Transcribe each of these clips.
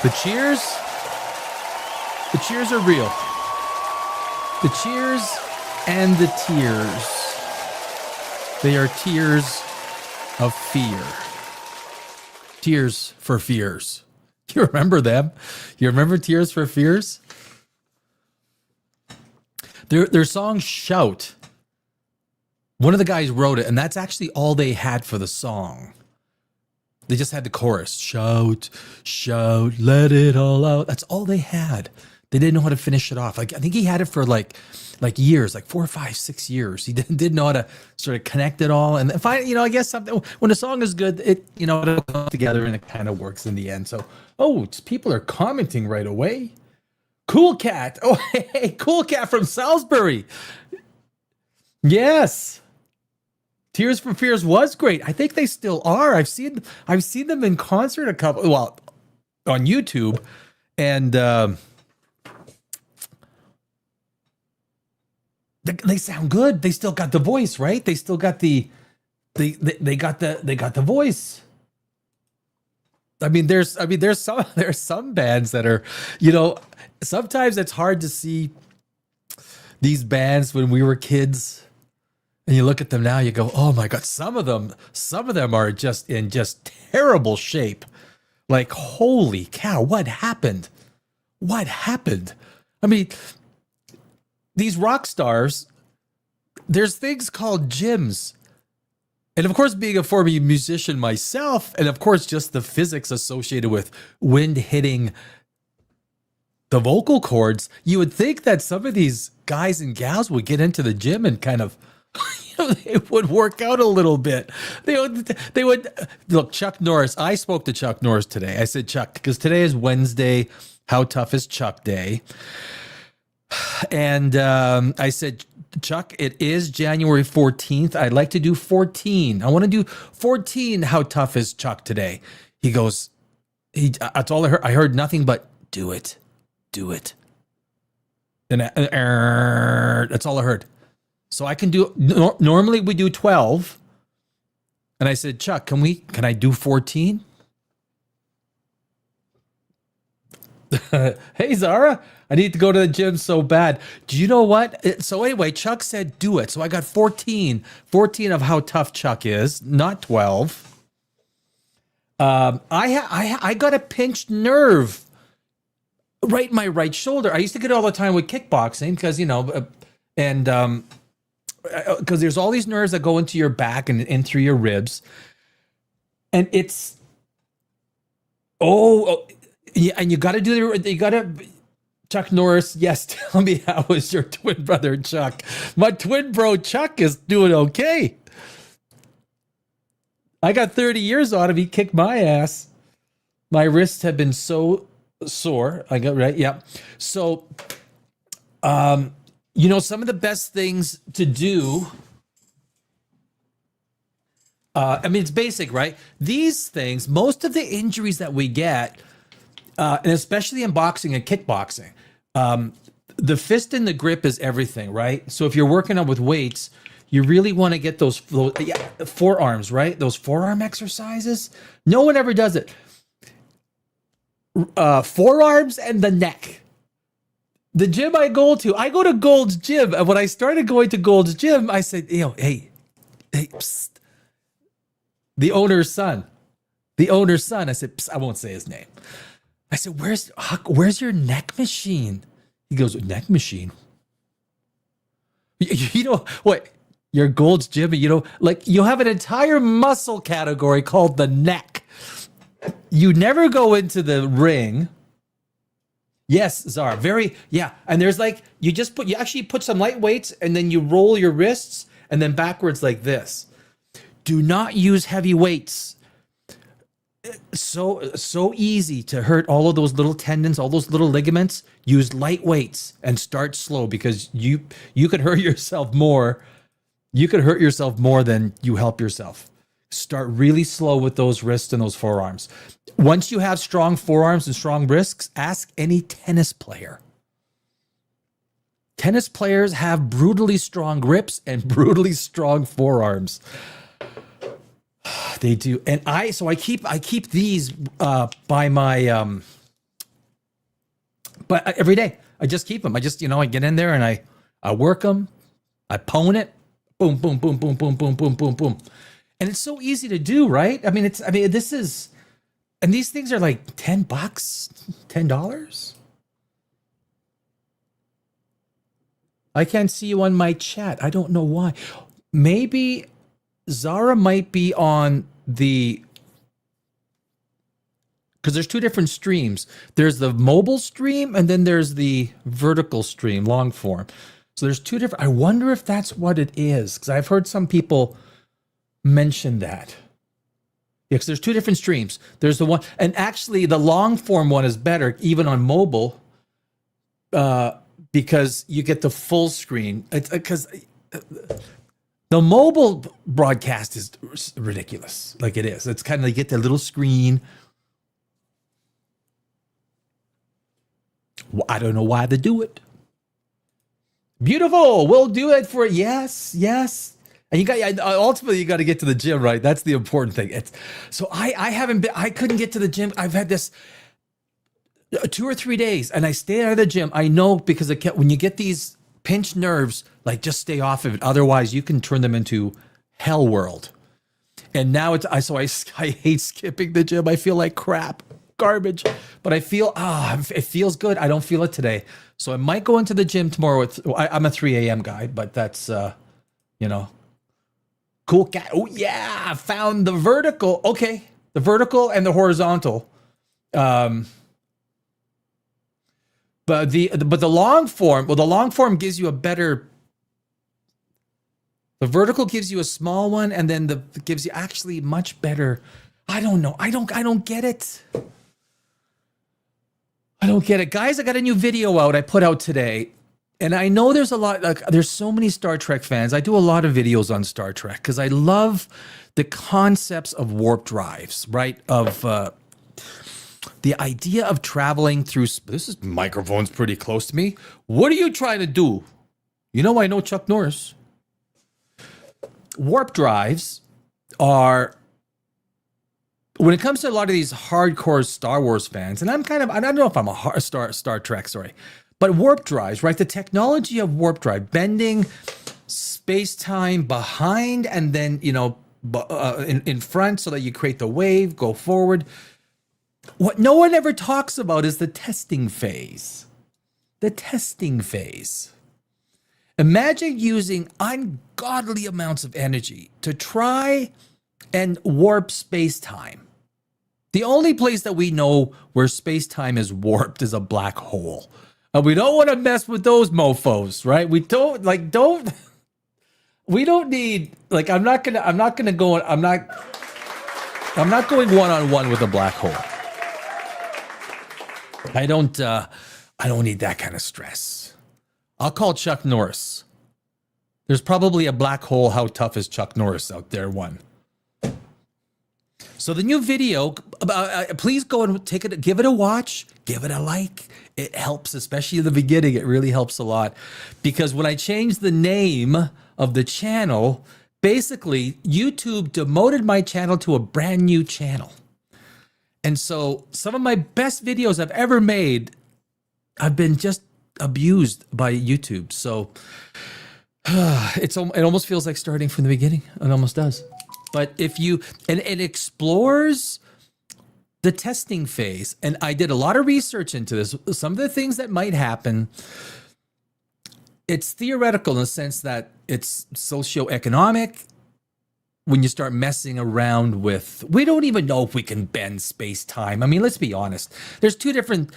The cheers, the cheers are real. The cheers and the tears. They are tears of fear. Tears for Fears. Do you remember them? You remember Tears for Fears? Their song Shout. One of the guys wrote it, and that's actually all they had for the song. They just had the chorus. Shout, shout, let it all out. That's all they had. They didn't know how to finish it off. Like I think he had it for like years, like 4, 5, 6 years. He didn't know how to sort of connect it all. And if I guess something when a song is good, it'll come together and it kind of works in the end. So, people are commenting right away. Cool Cat. Oh, hey, Cool Cat from Salisbury. Yes. Tears for Fears was great. I think they still are. I've seen them in concert on YouTube, and they sound good. They still got the voice, right? They still got they got the voice. I mean, there's some bands that are, sometimes it's hard to see these bands when we were kids, and you look at them now, you go, oh my God, some of them are just in terrible shape. Like, holy cow, what happened? What happened? I mean, these rock stars, there's things called gyms. And of course, being a former musician myself, and of course, just the physics associated with wind hitting the vocal cords, you would think that some of these guys and gals would get into the gym and kind of, they would work out a little bit. They would look, Chuck Norris. I spoke to Chuck Norris today. I said, Chuck, because today is Wednesday, How Tough is Chuck Day? And I said, Chuck, it is January 14th. I'd like to do 14. I want to do 14. How tough is Chuck today? He goes, that's all I heard. I heard nothing but do it. Do it. And that's all I heard. So I can do, normally we do 12. And I said, Chuck, can I do 14? Hey, Zara, I need to go to the gym so bad. Do you know what? So anyway, Chuck said, do it. So I got 14 of how tough Chuck is, not 12. I got a pinched nerve right in my right shoulder. I used to get it all the time with kickboxing because, because there's all these nerves that go into your back and in through your ribs. And it's, yeah, and you got to Chuck Norris, yes, tell me how is your twin brother Chuck? My twin bro Chuck is doing okay. I got 30 years on him. He kicked my ass. My wrists have been so sore. I got right. Yeah. So, some of the best things to do. It's basic, right? These things, most of the injuries that we get, and especially in boxing and kickboxing, the fist and the grip is everything, right? So if you're working on with weights, you really want to get those forearms, right? Those forearm exercises. No one ever does it. Forearms and the neck. The gym I go to Gold's Gym. And when I started going to Gold's Gym, I said, hey, psst. The owner's son. I said, psst, I won't say his name. I said, where's your neck machine? He goes, neck machine? You know what? Your Gold's Gym, you have an entire muscle category called the neck. You never go into the ring. Yes, Zara, and there's you actually put some light weights and then you roll your wrists and then backwards like this. Do not use heavy weights. So easy to hurt all of those little tendons, all those little ligaments. Use light weights and start slow because you could hurt yourself more. You could hurt yourself more than you help yourself. Start really slow with those wrists and those forearms. Once you have strong forearms and strong wrists, ask any tennis player. Tennis players have brutally strong grips and brutally strong forearms. They do, and I keep these by my But every day I just keep them. I just, I get in there and I work them. I pwn it. Boom, boom, boom, boom, boom, boom, boom, boom, boom. And it's so easy to do, right? I mean, and these things are like $10, $10. I can't see you on my chat. I don't know why. Maybe Zara might be on because there's two different streams. There's the mobile stream and then there's the vertical stream, long form. So there's two different. I wonder if that's what it is, because I've heard some people mention that. Yeah, because there's two different streams. There's the one, and actually the long form one is better, even on mobile, because you get the full screen. It's because the mobile broadcast is ridiculous, like it is. It's kind of, you get the little screen. I don't know why they do it. Beautiful. We'll do it for yes. And ultimately you got to get to the gym, right? That's the important thing. I couldn't get to the gym. I've had this 2 or 3 days and I stayed out of the gym. I know, because when you get these pinched nerves, like, just stay off of it. Otherwise you can turn them into hell world. And now I hate skipping the gym. I feel like crap, garbage, but I feel, it feels good. I don't feel it today. So I might go into the gym tomorrow. I'm a 3 a.m. guy, but that's, cool cat. Oh yeah, I found the vertical. Okay, the vertical and the horizontal. But the long form. Well, the long form gives you a better. The vertical gives you a small one, and then gives you actually much better. I don't know. I don't get it. I don't get it, guys. I got a new video out. I put out today. And I know there's there's so many Star Trek fans. I do a lot of videos on Star Trek because I love the concepts of warp drives, right? Of the idea of traveling through. This microphone's pretty close to me. What are you trying to do? I know Chuck Norris. Warp drives are, when it comes to a lot of these hardcore Star Wars fans, and I don't know if I'm a Star Trek, sorry. But warp drives, right? The technology of warp drive, bending space-time behind and then, in front so that you create the wave, go forward. What no one ever talks about is the testing phase. The testing phase. Imagine using ungodly amounts of energy to try and warp space-time. The only place that we know where space-time is warped is a black hole. We don't want to mess with those mofos, right? We don't need, I'm not going one-on-one with a black hole. I don't need that kind of stress. I'll call Chuck Norris. There's probably a black hole. How tough is Chuck Norris out there? One. So the new video, please go and give it a watch, give it a like. It helps, especially in the beginning. It really helps a lot, because when I changed the name of the channel, basically YouTube demoted my channel to a brand new channel. And so some of my best videos I've ever made have been just abused by YouTube. So it almost feels like starting from the beginning. It almost does. But if you, and it explores the testing phase, and I did a lot of research into this, some of the things that might happen, it's theoretical in the sense that it's socioeconomic. When you start messing around with, we don't even know if we can bend space-time. I mean, let's be honest. There's two different,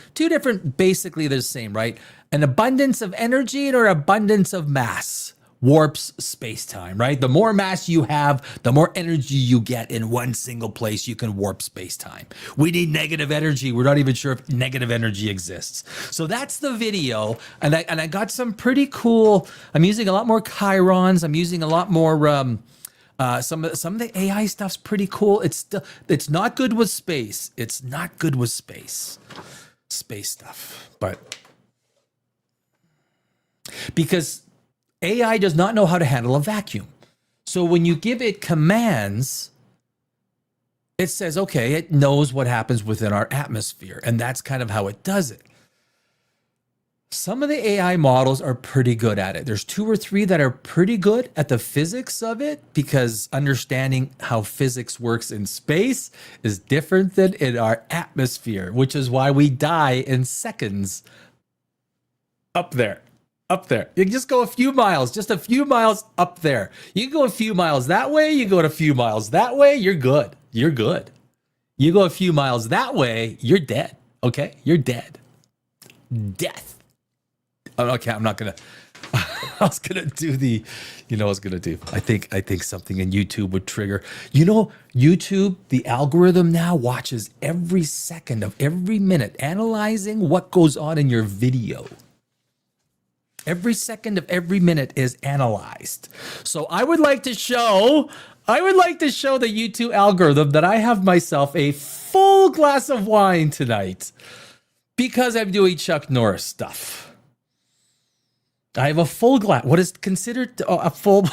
basically they're the same, right? An abundance of energy or abundance of mass warps space-time, right? The more mass you have, the more energy you get in one single place, you can warp space-time. We need negative energy. We're not even sure if negative energy exists. So that's the video. And I got some pretty cool, I'm using a lot more chirons. I'm using a lot more, some of the AI stuff's pretty cool. It's not good with space. It's not good with space stuff, but because AI does not know how to handle a vacuum. So when you give it commands, it says, okay, it knows what happens within our atmosphere. And that's kind of how it does it. Some of the AI models are pretty good at it. There's two or three that are pretty good at the physics of it, because understanding how physics works in space is different than in our atmosphere, which is why we die in seconds. Up there. Up there. You can just go a few miles, just a few miles up there. You can go a few miles that way, you go a few miles that way, you're good. You're good. You go a few miles that way, you're dead. Okay? You're dead. Death. Oh, okay, I'm not gonna. I was gonna do the. You know, what I was gonna do. I think something in YouTube would trigger. You know, YouTube, the algorithm now watches every second of every minute, analyzing what goes on in your video. Every second of every minute is analyzed. So I would like to show the YouTube algorithm that I have myself a full glass of wine tonight because I'm doing Chuck Norris stuff. I have a full glass. What is considered a full?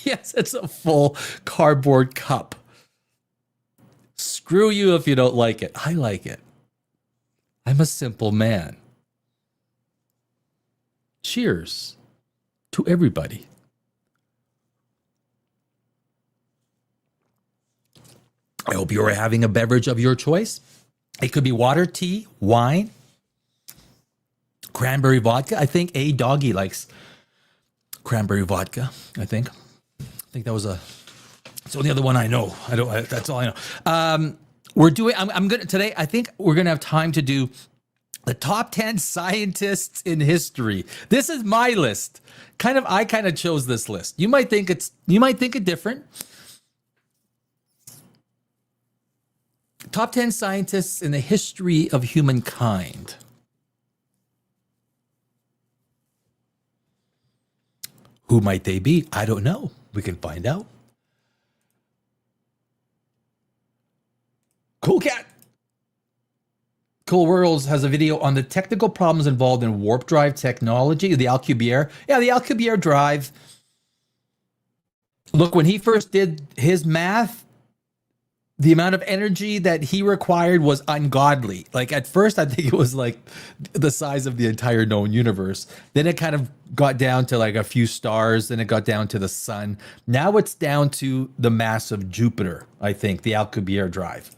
Yes, it's a full cardboard cup. Screw you if you don't like it. I like it. I'm a simple man. Cheers to everybody. I hope you are having a beverage of your choice. It could be water, tea, wine, cranberry vodka. I think a doggy likes cranberry vodka. I think that was it's the only other one I know. That's all I know. We're doing. I'm gonna today. I think we're gonna have time to do the top 10 scientists in history. This is my list. I kind of chose this list. You might think it different. Top 10 scientists in the history of humankind. Who might they be? I don't know. We can find out. Cool Cat. Cool Worlds has a video on the technical problems involved in warp drive technology, the Alcubierre. Yeah, the Alcubierre drive. Look, when he first did his math, the amount of energy that he required was ungodly. Like at first, I think it was like the size of the entire known universe. Then it kind of got down to like a few stars. Then it got down to the sun. Now it's down to the mass of Jupiter, I think, the Alcubierre drive.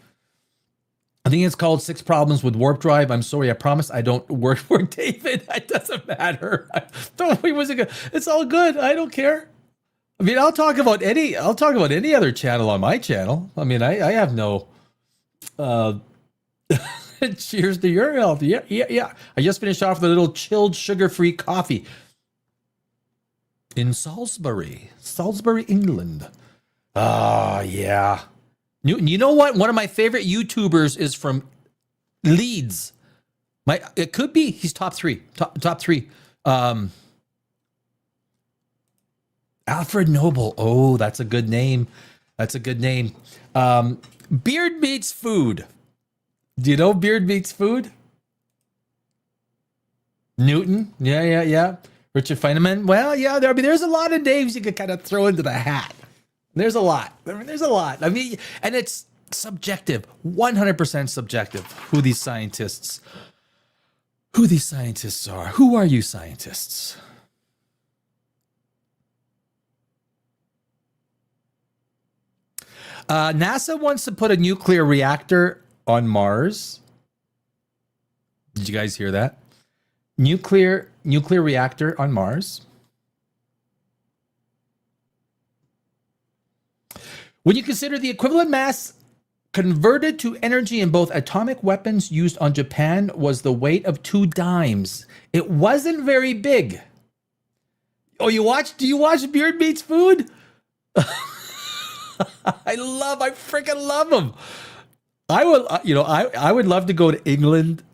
I think it's called 6 Problems with Warp Drive. I'm sorry, I promise I don't work for David. That doesn't matter. It's all good. I don't care. I mean, I'll talk about any other channel on my channel. I mean, I have no cheers to your health. Yeah. I just finished off with a little chilled sugar-free coffee in Salisbury, England. Ah, yeah. You know what? One of my favorite YouTubers is from Leeds. It could be he's top three. Alfred Noble. Oh, that's a good name. Beard Meets Food. Do you know Beard Meets Food? Newton. Yeah. Richard Feynman. Well, yeah. There's a lot of names you could kind of throw into the hat. There's a lot. I mean, and it's subjective, 100% subjective. Who these scientists are. Who are you scientists? NASA wants to put a nuclear reactor on Mars. Did you guys hear that? Nuclear reactor on Mars. When you consider the equivalent mass converted to energy in both atomic weapons used on Japan was the weight of 2 dimes. It wasn't very big. Oh, do you watch Beard Meets Food? I freaking love him. I would love to go to England.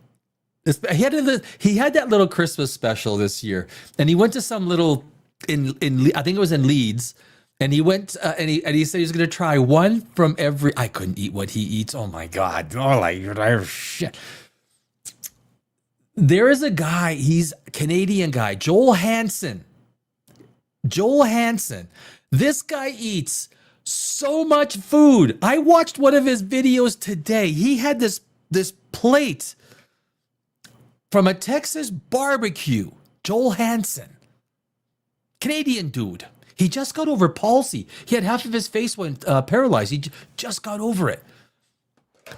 He had that little Christmas special this year, and he went to some little I think it was in Leeds. And he went and he said he was going to try one from every. I couldn't eat what he eats. Oh my God! Oh, shit. There is a guy. He's a Canadian guy, Joel Hansen. This guy eats so much food. I watched one of his videos today. He had this plate from a Texas barbecue, Joel Hansen, Canadian dude. He just got over palsy. He had half of his face went paralyzed. He just got over it.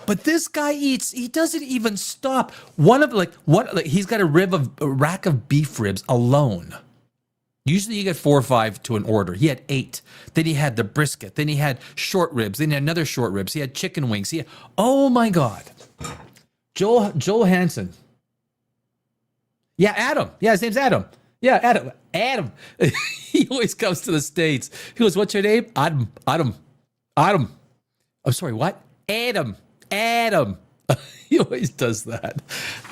But this guy eats. He doesn't even stop. He's got a rack of beef ribs alone. Usually you get 4 or 5 to an order. He had 8. Then he had the brisket. Then he had short ribs. Then he had another short ribs. He had chicken wings. Oh my God. Joel Hansen. Yeah, Adam. Yeah, his name's Adam. Yeah, Adam. Adam. He always comes to the States. He goes, what's your name? Adam. I'm sorry, what? Adam. He always does that.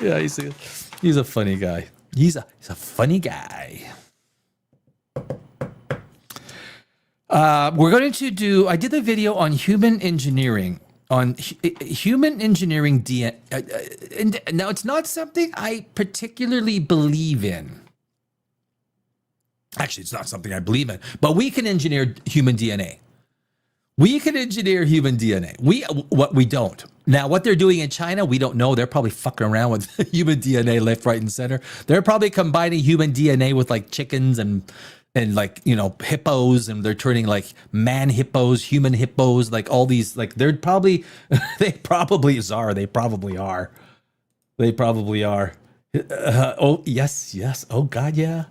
Yeah, he's a funny guy. He's a funny guy. We're going to do, I did a video on human engineering, DNA. And now it's not something I particularly believe in. Actually, it's not something I believe in, but we can engineer human DNA. We don't. Now, what they're doing in China, we don't know. They're probably fucking around with human DNA left, right, and center. They're probably combining human DNA with like chickens and like, you know, hippos, and they're turning like man hippos, human hippos, like all these, like they're probably, they probably are. Oh, yes. Oh God, yeah.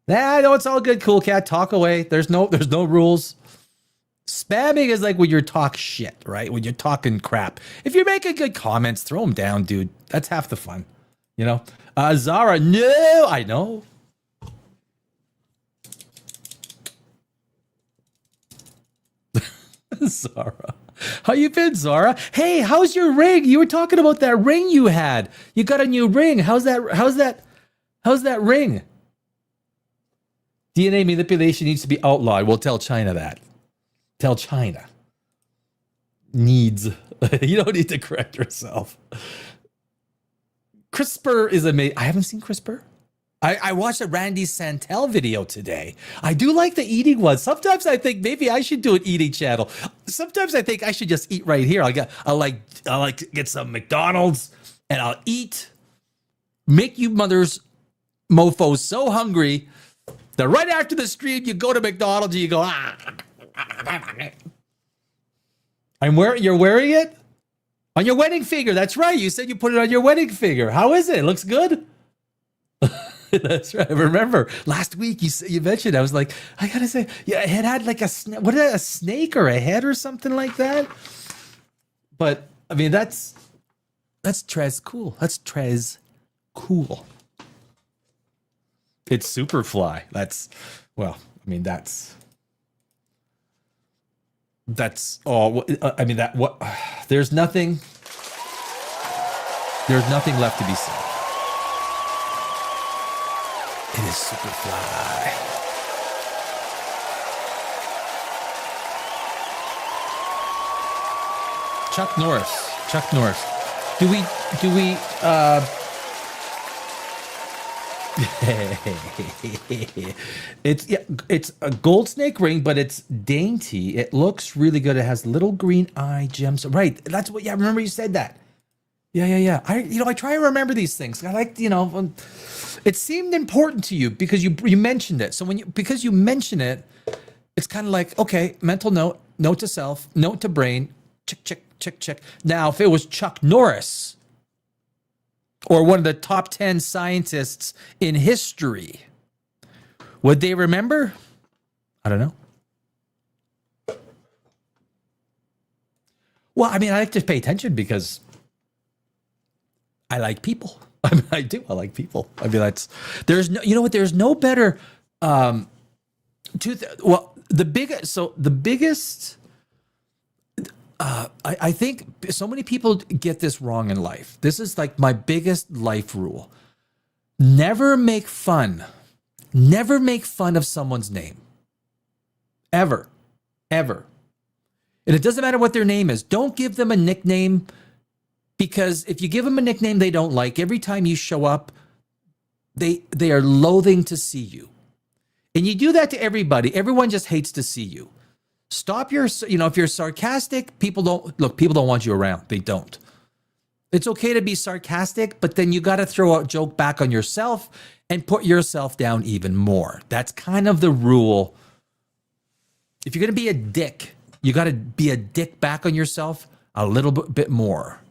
Nah, no, it's all good. Cool cat, talk away. There's no rules. Spamming is like when you're talk shit, right? When you're talking crap. If you're making good comments, throw them down, dude. That's half the fun, you know? Zara, no, I know. Zara. How you been, Zara? Hey, how's your ring? You were talking about that ring you had. You got a new ring. How's that ring? DNA manipulation needs to be outlawed. We'll tell China that. Tell China. Needs. You don't need to correct yourself. CRISPR is amazing. I haven't seen CRISPR. I watched a Randy Santel video today. I do like the eating one. Sometimes I think maybe I should do an eating channel. Sometimes I think I should just eat right here. I'll get some McDonald's and I'll eat. Make you mothers mofos so hungry that right after the stream you go to McDonald's and you go You're wearing it? On your wedding finger. That's right. You said you put it on your wedding finger. How is it? Looks good? That's right. I remember last week you mentioned, I was like, I gotta say, yeah, it had like a snake or a head or something like that. But I mean, that's Trez cool. That's Trez cool. It's Superfly. That's all. I mean, there's nothing left to be said. It is Superfly. Chuck Norris. Do we it's a gold snake ring, but it's dainty. It looks really good. It has little green eye gems. Right. That's what, yeah, remember you said that. Yeah. I try to remember these things. I like, it seemed important to you because you mentioned it. So because you mention it, it's kind of like, okay, mental note to self, note to brain, check. Now, if it was Chuck Norris or one of the top 10 scientists in history, would they remember? I don't know. Well, I mean, I like to pay attention because I like people. I mean, I do. I like people. I mean, there's no better, the biggest, I think so many people get this wrong in life. This is like my biggest life rule. Never make fun of someone's name. Ever. And it doesn't matter what their name is. Don't give them a nickname, because if you give them a nickname they don't like, every time you show up, they are loathing to see you. And you do that to everybody. Everyone just hates to see you. Stop if you're sarcastic, people don't want you around. They don't. It's okay to be sarcastic, but then you got to throw a joke back on yourself and put yourself down even more. That's kind of the rule. If you're going to be a dick, you got to be a dick back on yourself a little bit more.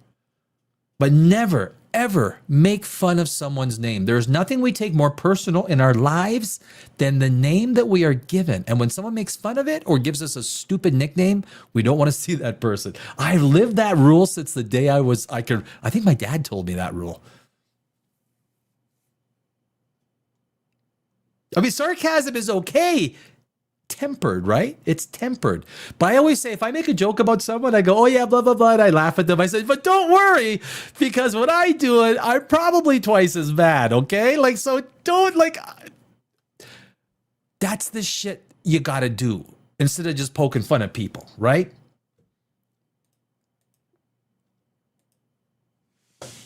But never, ever make fun of someone's name. There's nothing we take more personal in our lives than the name that we are given. And when someone makes fun of it or gives us a stupid nickname, we don't want to see that person. I lived that rule since the day I think my dad told me that rule. I mean, sarcasm is okay. Tempered, right? It's tempered. But I always say, if I make a joke about someone, I go, oh yeah, blah, blah, blah, and I laugh at them. I say, but don't worry, because when I do it, I'm probably twice as bad, okay? Like, so don't, like, that's the shit you gotta do instead of just poking fun at people, right?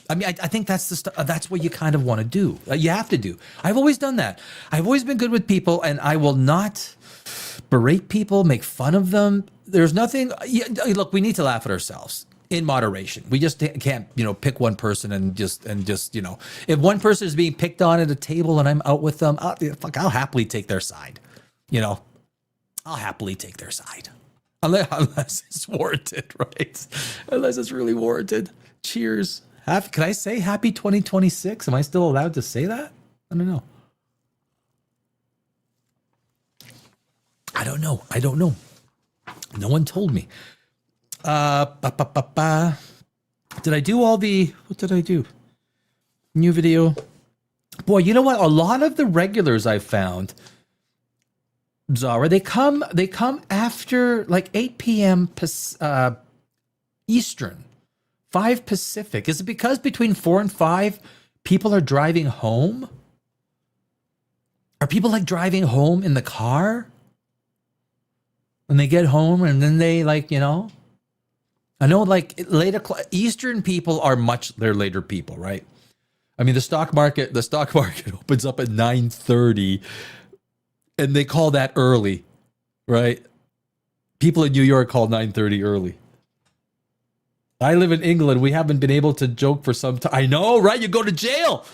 I mean, I think that's the stuff. That's what you kind of want to do. You have to do. I've always done that. I've always been good with people, and I will not berate people, make fun of them. There's nothing. Look, we need to laugh at ourselves in moderation. We just can't, pick one person and just, if one person is being picked on at a table and I'm out with them, I'll happily take their side. I'll happily take their side, unless it's warranted, right? Unless it's really warranted. Cheers. Can I say happy 2026? Am I still allowed to say that? I don't know. I don't know. No one told me. Did I do all the, what did I do? New video. Boy, you know what? A lot of the regulars I found, Zara, they come after like 8 p.m. Eastern, 5 Pacific. Is it because between 4 and 5, people are driving home? Are people like driving home in the car? When they get home and then they I know like later Eastern people are they're later people, right? I mean, the stock market opens up at 9:30 and they call that early, right? People in New York call 9:30 early. I live in England. We haven't been able to joke for some time. I know, right? You go to jail.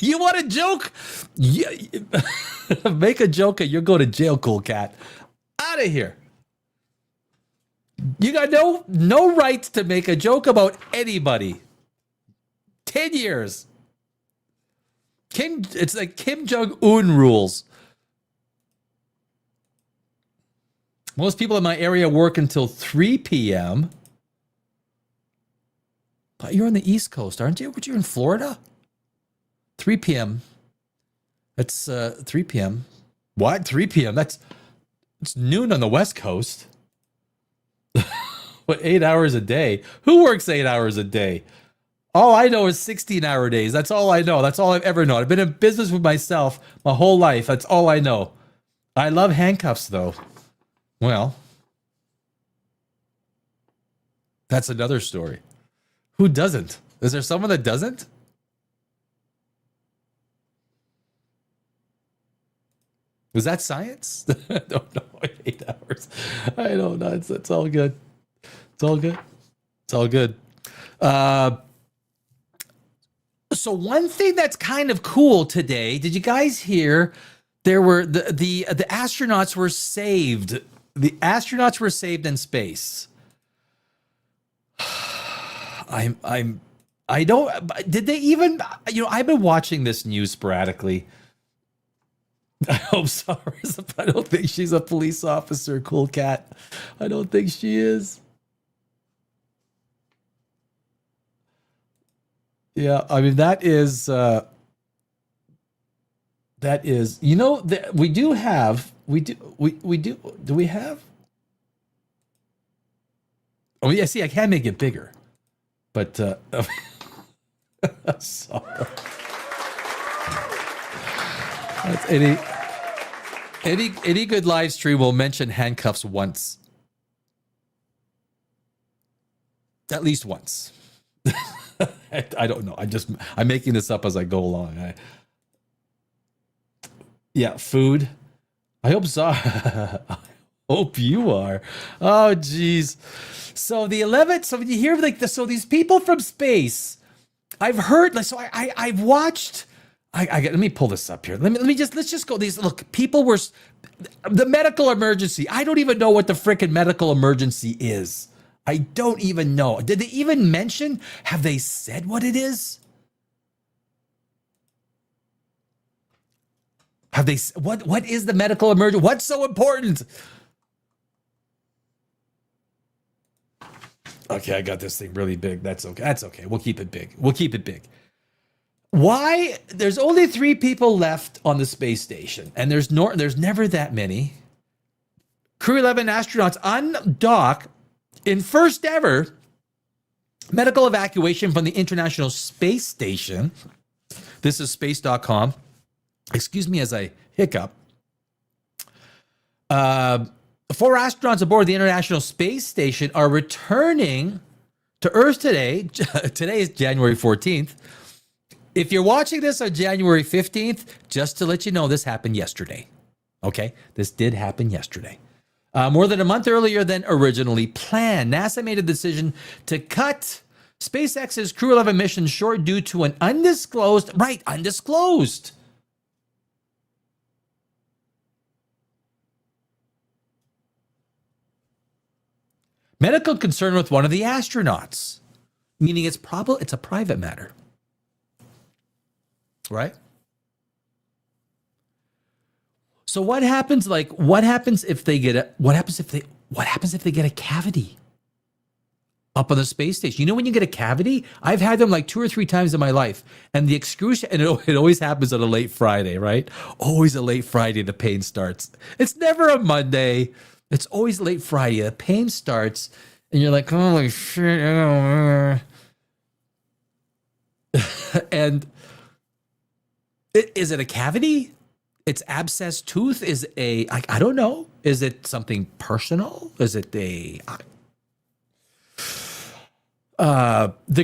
You want a joke? Yeah. Make a joke and you'll go to jail, cool cat. Out of here. You got no right to make a joke about anybody. 10 years. It's like Kim Jong-un rules. Most people in my area work until 3 p.m. But you're on the East Coast, aren't you? But you're in Florida? 3 p.m. That's 3 p.m. What? 3 p.m.? It's noon on the West Coast. What, 8 hours a day? Who works 8 hours a day? All I know is 16-hour days. That's all I know. That's all I've ever known. I've been in business with myself my whole life. That's all I know. I love handcuffs, though. Well, that's another story. Who doesn't? Is there someone that doesn't? Was that science? I don't know. 8 hours. I don't know. It's all good. It's all good. It's all good. So one thing that's kind of cool today, did you guys hear there were the astronauts were saved. The astronauts were saved in space. Did they even, I've been watching this news sporadically. I hope so. I don't think she's a police officer, cool cat. I don't think she is. Yeah, I mean, that is, that we have? Oh, yeah, see, I can make it bigger. But, sorry. That's any good live stream will mention handcuffs once. At least once. I don't know. I'm making this up as I go along. Yeah, food. I hope Zara Hope you are. Oh, geez. So the 11th. So when you hear like this, so these people from space, I've heard. Like, so I've watched. Let me pull this up here. Let's just go. These look. People were the medical emergency. I don't even know what the freaking medical emergency is. I don't even know. Did they even mention? Have they said what it is? Have they? What is the medical emergency? What's so important? Okay, I got this thing really big. That's okay. That's okay. We'll keep it big. We'll keep it big. Why? There's only 3 people left on the space station, and there's never that many. Crew 11 astronauts undock in first ever medical evacuation from the International Space Station. This is space.com. Excuse me as I hiccup. 4 astronauts aboard the International Space Station are returning to Earth today. Today is January 14th. If you're watching this on January 15th, just to let you know, this happened yesterday. Okay? This did happen yesterday. More than a month earlier than originally planned, NASA made a decision to cut SpaceX's Crew 11 mission short due to an undisclosed medical concern with one of the astronauts, meaning it's a private matter. Right? So what happens if they get a cavity up on the space station? You know, when you get a cavity, I've had them like 2 or 3 times in my life, and the excruciating, and it always happens on a late Friday, right? Always a late Friday, the pain starts. It's never a Monday. It's always late Friday. The pain starts, and you're like, holy shit. And is it a cavity? It's abscess tooth? I don't know. Is it something personal? Is it the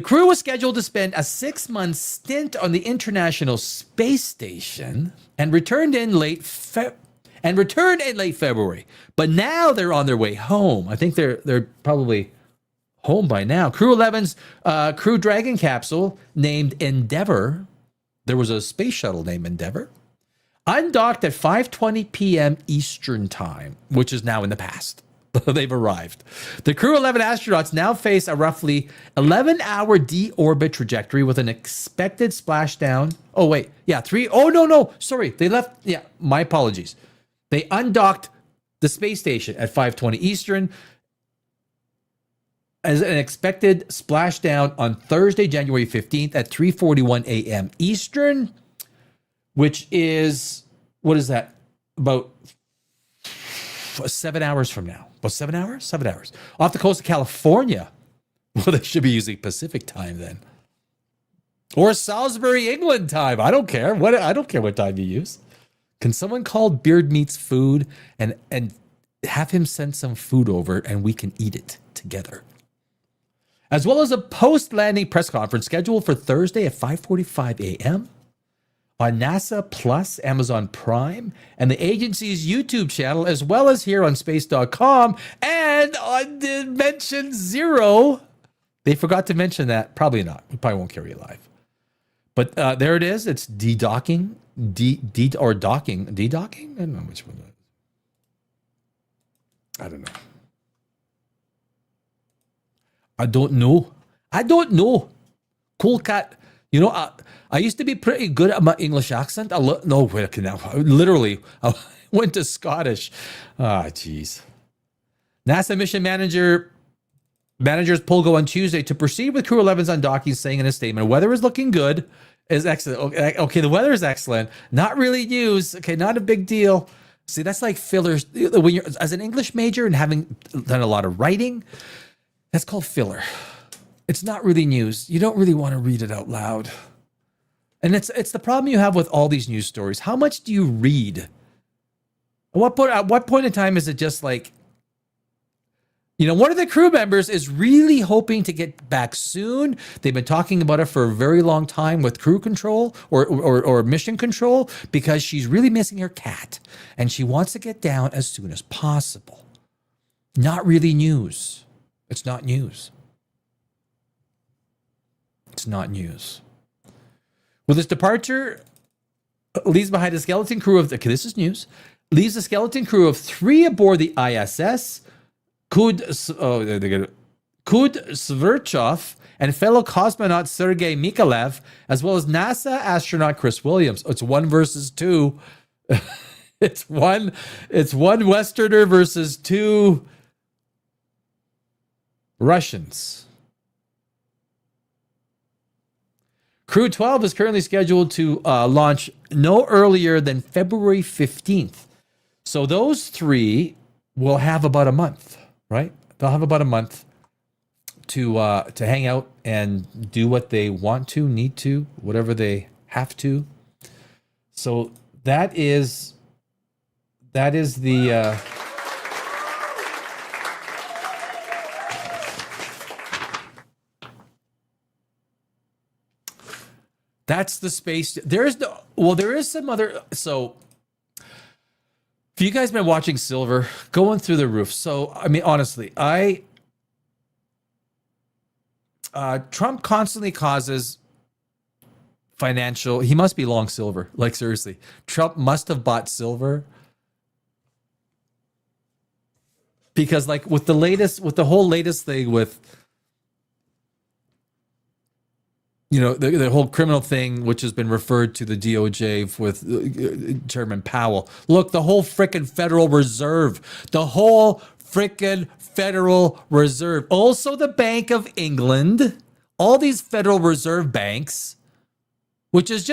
crew was scheduled to spend a 6-month stint on the International Space Station and returned in late February. But now they're on their way home. I think they're probably home by now. Crew 11's Crew Dragon capsule named Endeavour. There was a space shuttle named Endeavour. Undocked at 5:20 p.m. Eastern Time, which is now in the past. They've arrived. The Crew 11 astronauts now face a roughly 11-hour deorbit trajectory with an expected splashdown. Oh, wait. Yeah, 3. Oh, no. Sorry. They left. Yeah, my apologies. They undocked the space station at 5:20 Eastern as an expected splashdown on Thursday, January 15th at 3:41 a.m. Eastern, which is, what is that? About 7 hours from now. About 7 hours? 7 hours. Off the coast of California. Well, they should be using Pacific time then. Or Salisbury, England time. I don't care. I don't care what time you use. Can someone call Beard Meats Food and have him send some food over and we can eat it together? As well as a post-landing press conference scheduled for Thursday at 5:45 a.m. on NASA Plus, Amazon Prime, and the agency's YouTube channel, as well as here on space.com and on Dimension Zero. They forgot to mention that. Probably not. We probably won't carry it live. But there it is. It's de-docking. Docking. De-docking? I don't know which one that is. I don't know. I don't know. Cool cat. You know, I used to be pretty good at my English accent. Literally, I went to Scottish. Jeez. NASA mission managers poll go on Tuesday to proceed with Crew 11's undocking, saying in a statement, weather is looking good. Is excellent. Okay, the weather is excellent. Not really news. Okay, not a big deal. See, that's like fillers. When you're as an English major and having done a lot of writing, that's called filler. It's not really news. You don't really want to read it out loud. And it's the problem you have with all these news stories. How much do you read? At what point in time is it just like, you know, one of the crew members is really hoping to get back soon. They've been talking about it for a very long time with crew control or mission control because she's really missing her cat and she wants to get down as soon as possible. Not really news. It's not news. It's not news. With his departure, leaves behind a skeleton crew of, okay, this is news, leaves a skeleton crew of 3 aboard the ISS, Kud Sverchov, and fellow cosmonaut Sergei Mikhailov, as well as NASA astronaut Chris Williams. It's 1 versus 2. It's one Westerner versus 2 Russians. Crew 12 is currently scheduled to launch no earlier than February 15th. So those 3 will have about a month, right? They'll have about a month to hang out and do what they want to, need to, whatever they have to. So that is the that's the space. There is some other. So if you guys been watching Silver, going through the roof. So I mean, honestly, Trump constantly causes financial. He must be long silver. Like seriously, Trump must have bought silver. Because like with the whole latest thing with, you know, the whole criminal thing, which has been referred to the DOJ with Chairman Powell. Look, the whole frickin' Federal Reserve, also the Bank of England, all these Federal Reserve banks, which is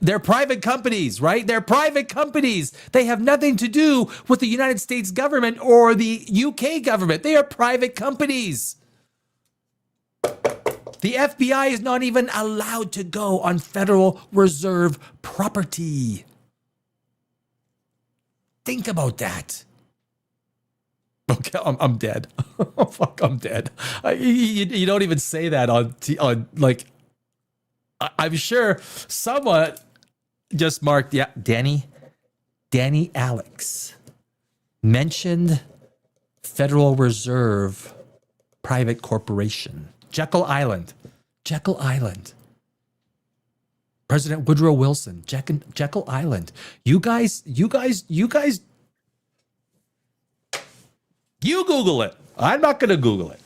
they're private companies, right? They're private companies. They have nothing to do with the United States government or the UK government. They are private companies. The FBI is not even allowed to go on Federal Reserve property. Think about that. Okay, I'm dead. Oh, fuck, I'm dead. You don't even say that on like. I'm sure someone just marked, yeah, Danny Alex mentioned Federal Reserve Private Corporation. Jekyll Island. President Woodrow Wilson. Jekyll Island. You guys, you Google it. I'm not going to Google it.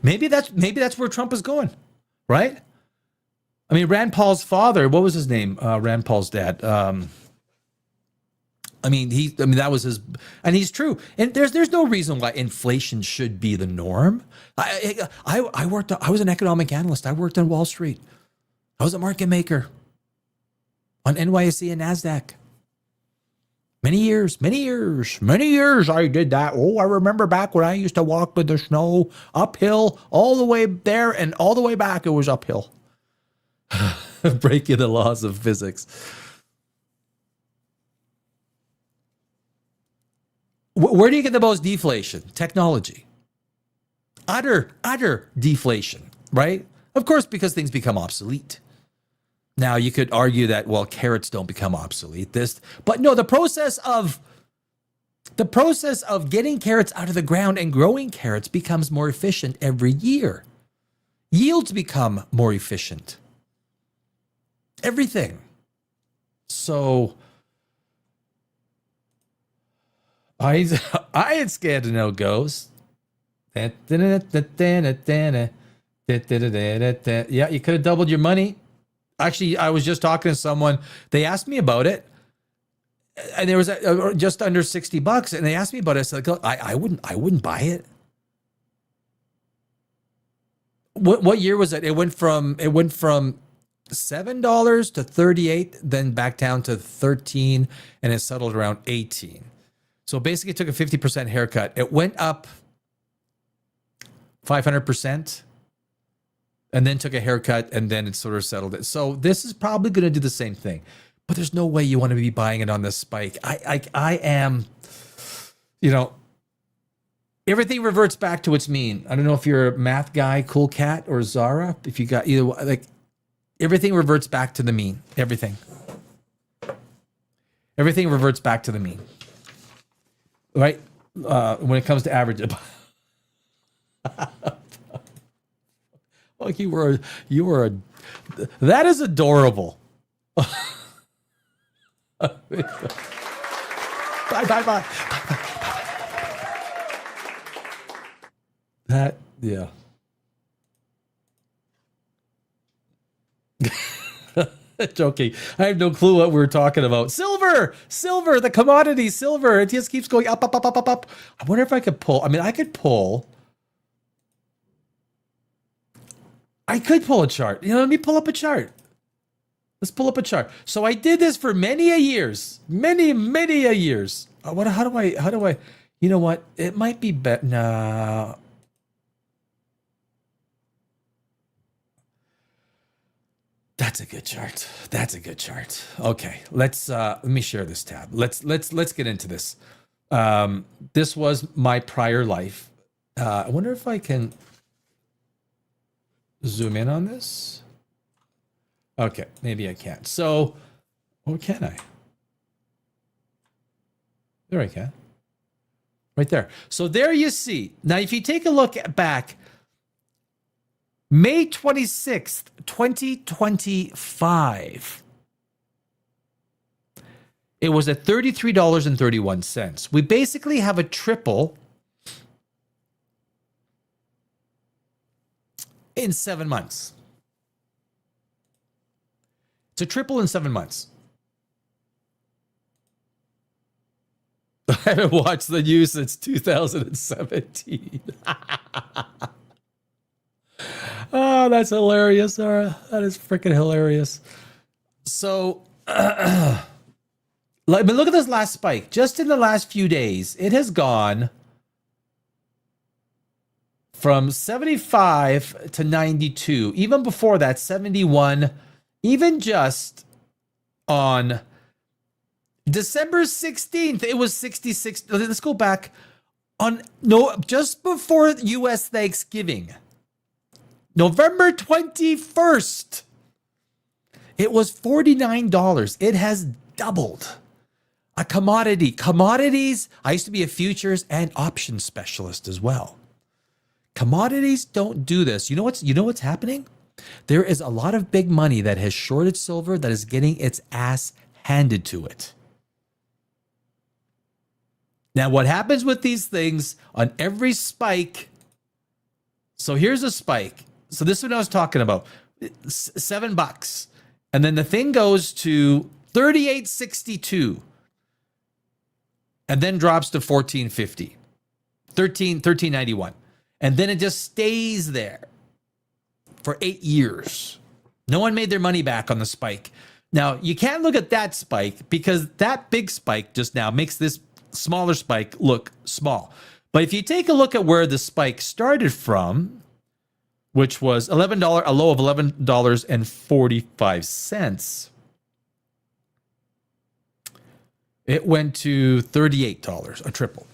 Maybe that's where Trump is going, right? I mean, Rand Paul's father, what was his name? Rand Paul's dad. That was his, and he's true. And there's no reason why inflation should be the norm. I was an economic analyst. I worked on Wall Street. I was a market maker on NYSE and NASDAQ. Many years I did that. Oh, I remember back when I used to walk with the snow uphill all the way there and all the way back, it was uphill. Breaking the laws of physics. Where do you get the most deflation? Technology. Utter deflation, right? Of course, because things become obsolete. Now, you could argue that, well, carrots don't become obsolete. But no, the process of getting carrots out of the ground and growing carrots becomes more efficient every year. Yields become more efficient. Everything. So I had scared to know ghosts. Yeah, you could have doubled your money. Actually, I was just talking to someone. They asked me about it, and there was just under $60, and they asked me about it. I said, "Look, I wouldn't buy it." What year was it? It went from $7 to $38, then back down to $13, and it settled around $18. So basically, it took a 50% haircut. It went up 500%. And then took a haircut, and then it sort of settled it. So this is probably going to do the same thing. But there's no way you want to be buying it on this spike. I am, everything reverts back to its mean. I don't know if you're a math guy, Cool Cat, or Zara. If you got either, everything reverts back to the mean. Everything. Everything reverts back to the mean, right? When it comes to average. Oh, you were that is adorable. Bye, bye, bye. That, yeah. Joking. I have no clue what we're talking about. Silver, the commodity, silver. It just keeps going up, up, up, up, up, up. I wonder if I could pull. I mean, I could pull a chart. Let me pull up a chart. Let's pull up a chart. So I did this for many a years. Many a years. How do I, you know what? It might be better. Nah. That's a good chart. Okay, let me share this tab. Let's get into this. This was my prior life. I wonder if I can zoom in on this. Okay, maybe I can't. So, or can I? There I can. Right there. So there you see. Now, if you take a look back, May 26th, 2025. It was at $33.31. We basically have a triple in 7 months. It's a triple in 7 months. I haven't watched the news since 2017. Oh, that's hilarious, Sarah. That is freaking hilarious. So, look at this last spike. Just in the last few days, it has gone from 75 to 92. Even before that, 71. Even just on December 16th, it was 66. Let's go back just before U.S. Thanksgiving. November 21st, it was $49. It has doubled. A commodity. Commodities, I used to be a futures and options specialist as well. Commodities don't do this. You know what's happening? There is a lot of big money that has shorted silver that is getting its ass handed to it. Now, what happens with these things on every spike? So here's a spike. So this is what I was talking about. $7. And then the thing goes to $38.62. And then drops to $14.50. $13.91. And then it just stays there for 8 years. No one made their money back on the spike. Now, you can't look at that spike because that big spike just now makes this smaller spike look small. But if you take a look at where the spike started from, which was a low of $11.45, it went to $38, a triple.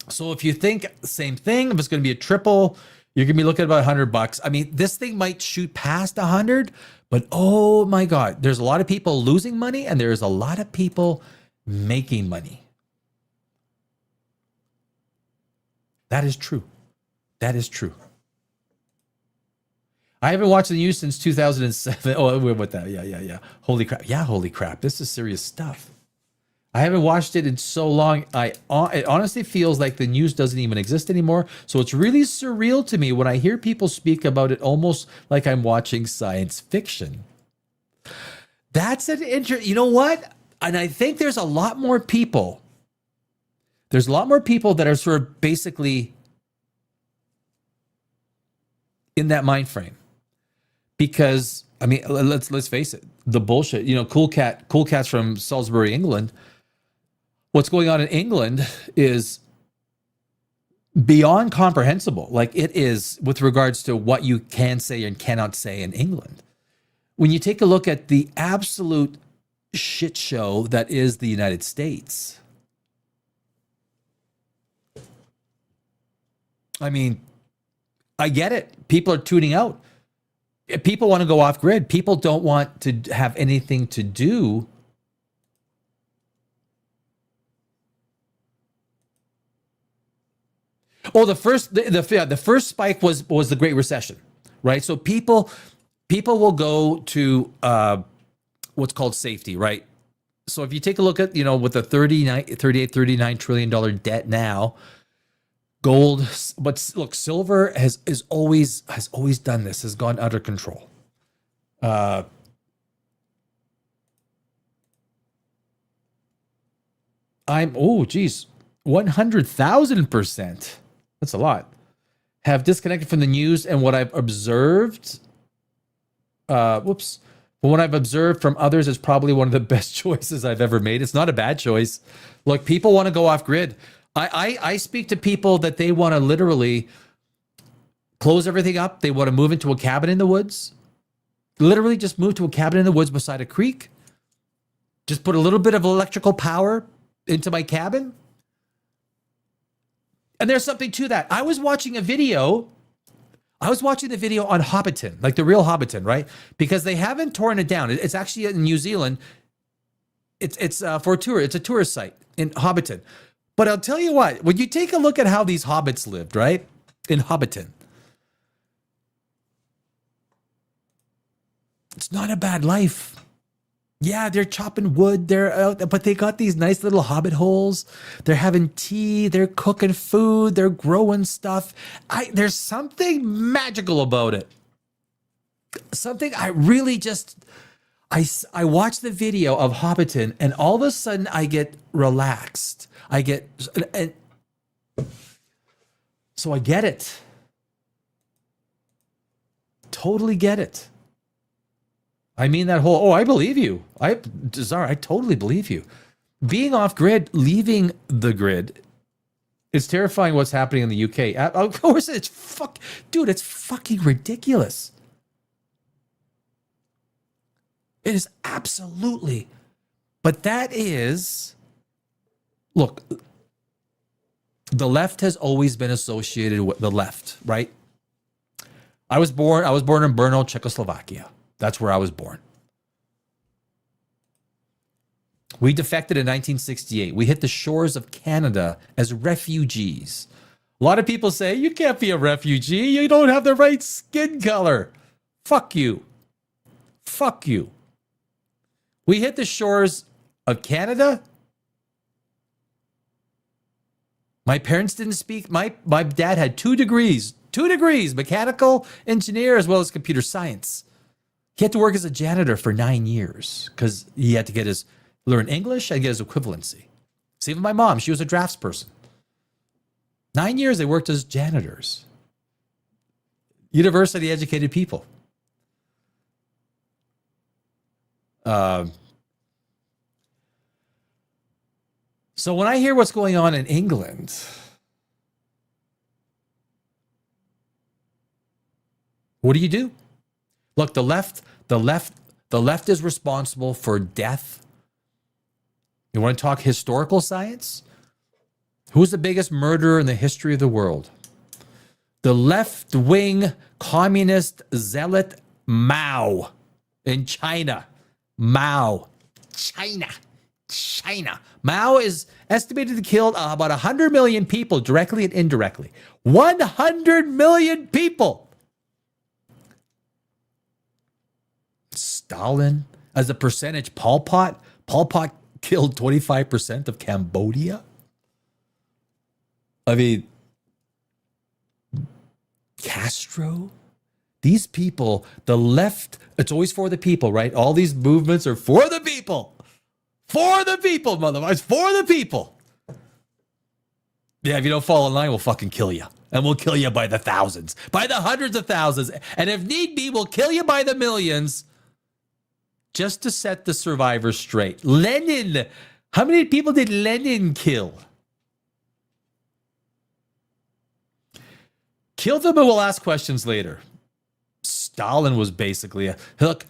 So if you think same thing, if it's going to be a triple, you're going to be looking at about $100. I mean, this thing might shoot past 100, but oh my God, there's a lot of people losing money and there's a lot of people making money. That is true. That is true. I haven't watched the news since 2007. Oh, we're with that. Yeah. Holy crap. Yeah, holy crap. This is serious stuff. I haven't watched it in so long. It honestly feels like the news doesn't even exist anymore. So it's really surreal to me when I hear people speak about it almost like I'm watching science fiction. That's an interesting, you know what? And I think there's a lot more people. There's a lot more people that are sort of basically in that mind frame. Because, I mean, let's face it, the bullshit, Cool Cat's from Salisbury, England. What's going on in England is beyond comprehensible. Like it is with regards to what you can say and cannot say in England. When you take a look at the absolute shit show that is the United States. I mean, I get it. People are tuning out. People want to go off grid. People don't want to have anything to do Oh, the first spike was the Great Recession, right? So people will go to what's called safety, right? So if you take a look at, with the 39 trillion dollar debt now, gold, but look, silver has always done this, has gone under control. Oh geez, 100,000%. That's a lot. Have disconnected from the news and what I've observed. But what I've observed from others is probably one of the best choices I've ever made. It's not a bad choice. Look, people want to go off grid. I speak to people that they want to literally close everything up. They want to move into a cabin in the woods. Literally just move to a cabin in the woods beside a creek. Just put a little bit of electrical power into my cabin. And there's something to that. I was watching the video on Hobbiton, like the real Hobbiton, right? Because they haven't torn it down. It's actually in New Zealand. It's for a tour. It's a tourist site in Hobbiton. But I'll tell you what, when you take a look at how these hobbits lived, right? In Hobbiton, it's not a bad life. Yeah, they're chopping wood. They're out, but they got these nice little hobbit holes. They're having tea. They're cooking food. They're growing stuff. There's something magical about it. Something I really just, I watch the video of Hobbiton, and all of a sudden I get relaxed. So I get it. Totally get it. I mean that whole, I believe you. Zara, I totally believe you. Being off grid, leaving the grid, it's terrifying what's happening in the UK. Of course, it's fucking ridiculous. It is absolutely. But that is, look, the left has always been associated with the left, right? I was born in Brno, Czechoslovakia. That's where I was born. We defected in 1968. We hit the shores of Canada as refugees. A lot of people say, you can't be a refugee. You don't have the right skin color. Fuck you. Fuck you. We hit the shores of Canada. My parents didn't speak. My dad had 2 degrees, mechanical engineer as well as computer science. He had to work as a janitor for 9 years because he had to learn English and get his equivalency. Same with my mom. She was a draftsperson. 9 years they worked as janitors. University educated people. So when I hear what's going on in England, what do you do? Look, the left is responsible for death. You want to talk historical science? Who's the biggest murderer in the history of the world? The left-wing communist zealot Mao in China. Mao. China. Mao is estimated to kill about 100 million people directly and indirectly. 100 million people. Stalin, as a percentage, Pol Pot killed 25% of Cambodia. I mean, Castro, these people, the left, it's always for the people, right? All these movements are for the people. For the people, motherfuckers, for the people. Yeah, if you don't fall in line, we'll fucking kill you. And we'll kill you by the thousands, by the hundreds of thousands. And if need be, we'll kill you by the millions. Just to set the survivors straight. Lenin. How many people did Lenin kill? Kill them and we'll ask questions later. Stalin was basically look.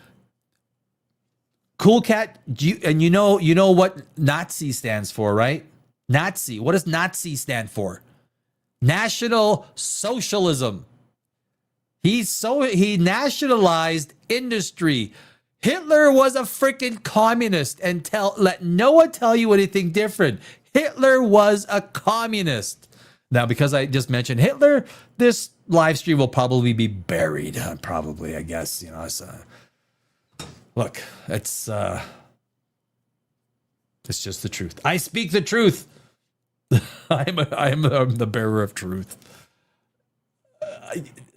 Cool cat. You know what Nazi stands for, right? Nazi. What does Nazi stand for? National Socialism. He nationalized industry. Hitler was a freaking communist, and let no one tell you anything different. Hitler was a communist. Now, because I just mentioned Hitler, this live stream will probably be buried. Probably, I guess. You know, look, it's just the truth. I speak the truth. I'm the bearer of truth.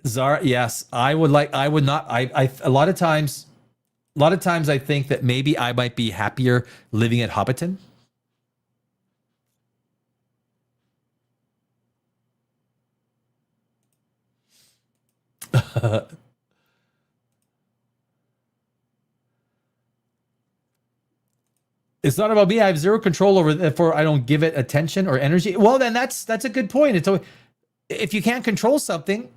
Zara, yes, I would not. A lot of times I think that maybe I might be happier living at Hobbiton. It's not about me. I have zero control over it, for I don't give it attention or energy. Well, then that's a good point. If you can't control something,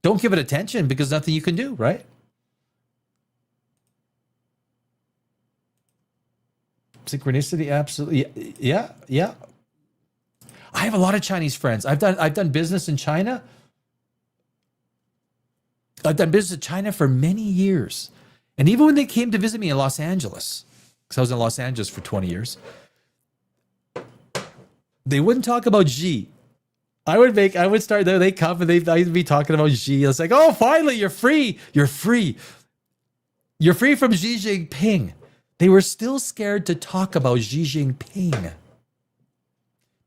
don't give it attention, because nothing you can do, right? Synchronicity, absolutely. Yeah. I have a lot of Chinese friends. I've done business in China. I've done business in China for many years. And even when they came to visit me in Los Angeles, because I was in Los Angeles for 20 years, they wouldn't talk about Xi. I would start there. They come and I'd be talking about Xi. It's like, oh, finally, you're free. You're free. You're free from Xi Jinping. They were still scared to talk about Xi Jinping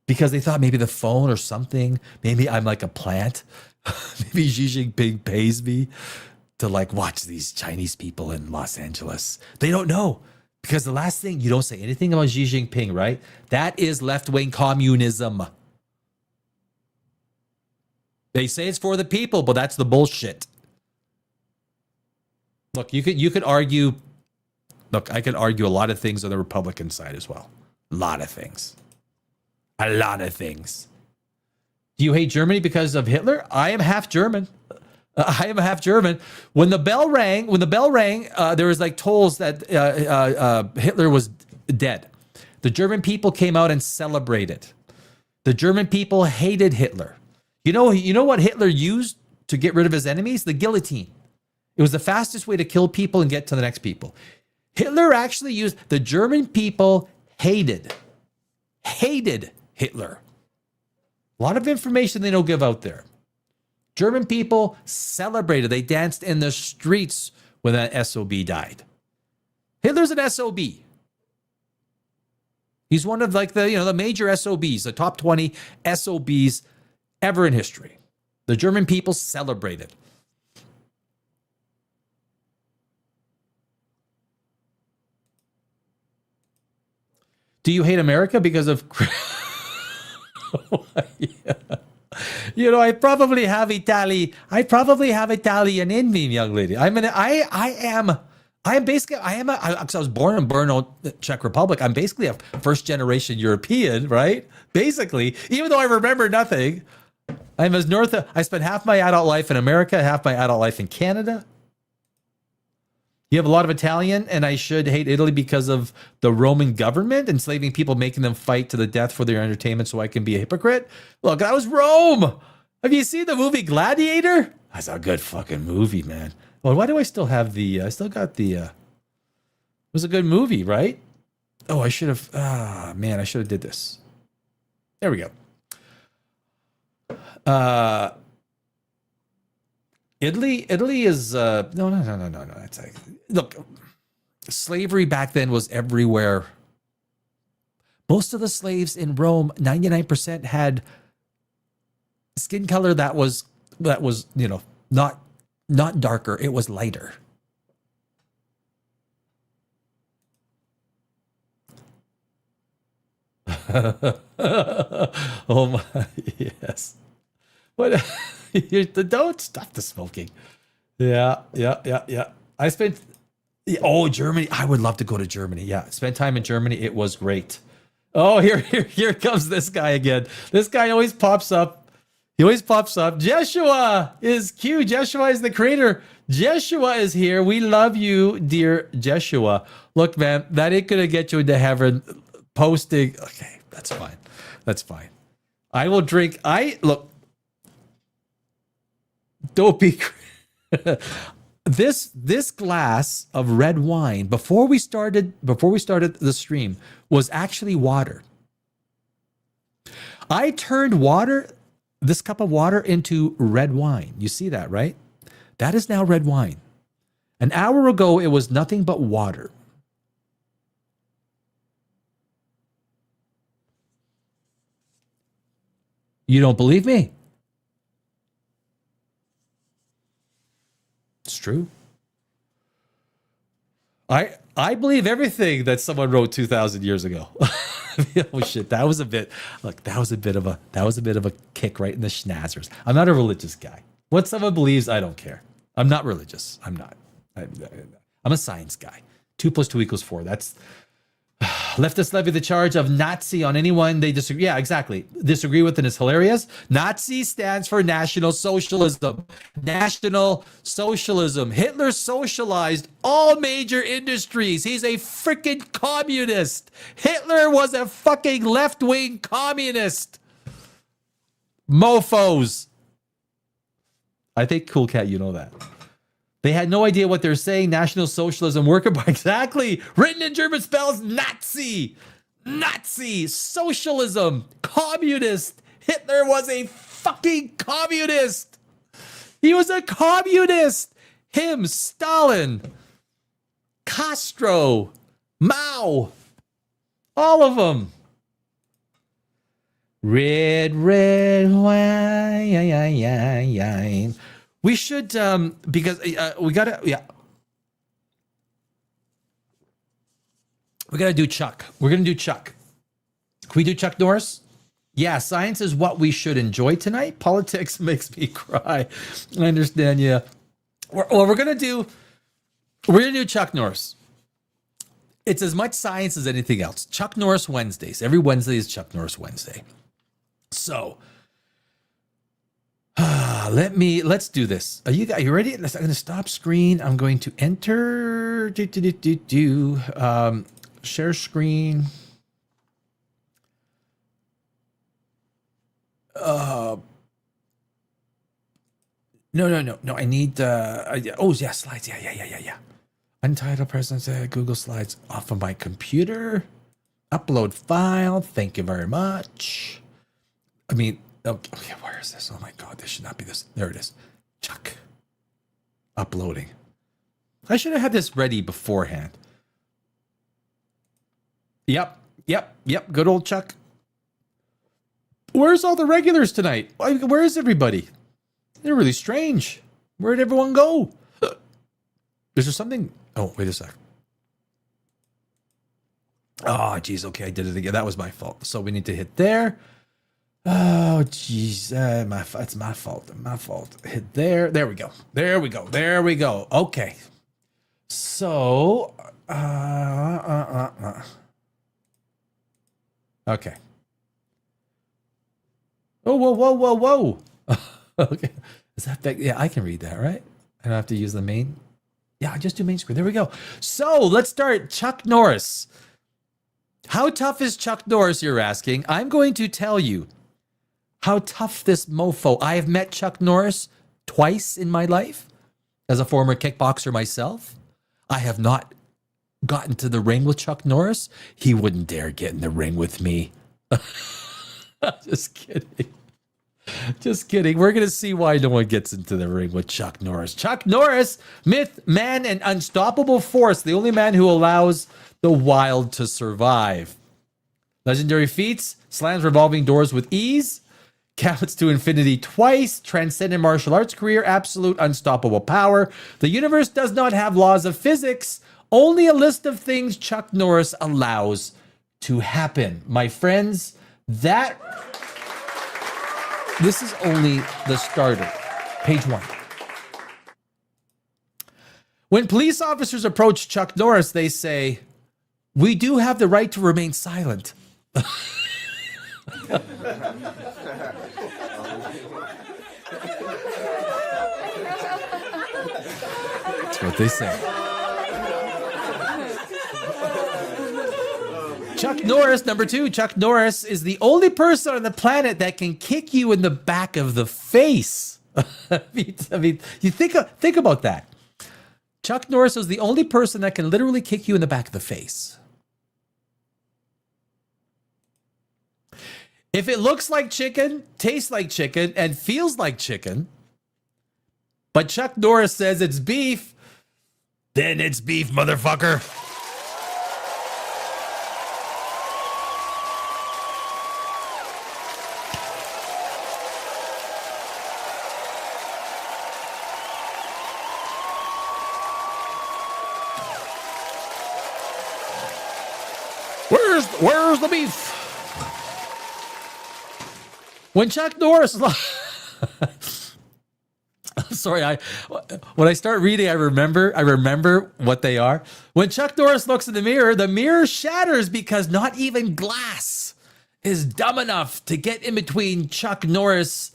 because they thought maybe the phone or something, maybe I'm like a plant. Maybe Xi Jinping pays me to like watch these Chinese people in Los Angeles. They don't know, because the last thing, you don't say anything about Xi Jinping, right? That is left-wing communism. They say it's for the people, but that's the bullshit. Look, you could argue. Look, I could argue a lot of things on the Republican side as well. A lot of things. Do you hate Germany because of Hitler? I am half German. When the bell rang, there was like tolls that Hitler was dead. The German people came out and celebrated. The German people hated Hitler. You know what Hitler used to get rid of his enemies? The guillotine. It was the fastest way to kill people and get to the next people. Hitler actually used, the German people hated Hitler. A lot of information they don't give out there. German people celebrated. They danced in the streets when that SOB died. Hitler's an SOB. He's one of like the major SOBs, the top 20 SOBs ever in history. The German people celebrated. Do you hate America because of... Yeah. I probably have Italian in me, young lady. Because I was born in Brno, Czech Republic. I'm basically a first generation European, right? Basically, even though I remember nothing. I spent half my adult life in America, half my adult life in Canada. You have a lot of Italian, and I should hate Italy because of the Roman government enslaving people, making them fight to the death for their entertainment so I can be a hypocrite. Look, that was Rome. Have you seen the movie Gladiator? That's a good fucking movie, man. Well, why do I still have I still got it was a good movie, right? Oh, I should have, I should have did this. There we go. Italy is no. It's like, look, slavery back then was everywhere. Most of the slaves in Rome, 99% had skin color that was not darker. It was lighter. Oh my, yes. What? Don't stop the smoking. Yeah. I spent. Oh, Germany. I would love to go to Germany. Yeah, spent time in Germany. It was great. Oh, here comes this guy again. This guy always pops up. He always pops up. Jeshua is Q. Jeshua is the creator. Jeshua is here. We love you, dear Jeshua. Look, man, that ain't gonna get you into heaven. Posting. Okay, that's fine. That's fine. I will drink. Look. Don't be. This glass of red wine before we started the stream was actually water. I turned water this cup of water into red wine. You see that, right? That is now red wine. An hour ago, it was nothing but water. You don't believe me? It's true. I believe everything that someone wrote 2,000 years ago. Oh shit, that was a bit of a kick right in the schnazzers. I'm not a religious guy. What someone believes, I don't care. I'm not religious. I'm not. I'm a science guy. 2 + 2 = 4. That's leftists levy the charge of Nazi on anyone they disagree. Yeah, exactly. Disagree with, and it's hilarious. Nazi stands for National Socialism. National Socialism. Hitler socialized all major industries. He's a freaking communist. Hitler was a fucking left-wing communist. Mofos. I think, Cool Cat, you know that. They had no idea what they're saying. National Socialism, worker by exactly. Written in German spells Nazi. Nazi. Socialism. Communist. Hitler was a fucking communist. He was a communist. Him, Stalin, Castro, Mao. All of them. Red, red wine. We should, because we gotta, we gotta do Chuck. We're gonna do Chuck. Can we do Chuck Norris? Yeah, science is what we should enjoy tonight. Politics makes me cry. I understand, yeah. We're gonna do Chuck Norris. It's as much science as anything else. Chuck Norris Wednesdays. Every Wednesday is Chuck Norris Wednesday. So, let's do this. Are you ready? I'm going to stop screen. I'm going to enter, share screen. No. I need, slides. Yeah. Untitled presence, Google Slides off of my computer. Upload file. Thank you very much. Okay, where is this? Oh my God, this should not be this. There it is. Chuck. Uploading. I should have had this ready beforehand. Yep. Good old Chuck. Where's all the regulars tonight? Where is everybody? They're really strange. Where'd everyone go? Is there something? Oh, wait a sec. Oh, geez. Okay, I did it again. That was my fault. So we need to hit there. Oh, geez. It's my fault. Hit there. There we go. Okay. So, okay. Oh, whoa. Okay. Is that big? Yeah, I can read that, right? I don't have to use the main. Yeah, I just do main screen. There we go. So let's start. Chuck Norris. How tough is Chuck Norris, you're asking? I'm going to tell you how tough this mofo. I have met Chuck Norris twice in my life as a former kickboxer myself. I have not gotten to the ring with Chuck Norris. He wouldn't dare get in the ring with me. Just kidding. We're going to see why no one gets into the ring with Chuck Norris. Chuck Norris, myth, man, and unstoppable force. The only man who allows the wild to survive. Legendary feats, slams revolving doors with ease, counts to infinity twice, transcendent martial arts career, absolute unstoppable power. The universe does not have laws of physics, only a list of things Chuck Norris allows to happen. My friends, this is only the starter. Page 1. When police officers approach Chuck Norris, they say, "We do have the right to remain silent." That's what they say. Chuck Norris, number 2. Chuck Norris is the only person on the planet that can kick you in the back of the face. I mean, you think about that. Chuck Norris is the only person that can literally kick you in the back of the face. If it looks like chicken, tastes like chicken, and feels like chicken, but Chuck Norris says it's beef, then it's beef, motherfucker. Where's the beef? When Chuck Norris, sorry, when I start reading, I remember what they are. When Chuck Norris looks in the mirror shatters because not even glass is dumb enough to get in between Chuck Norris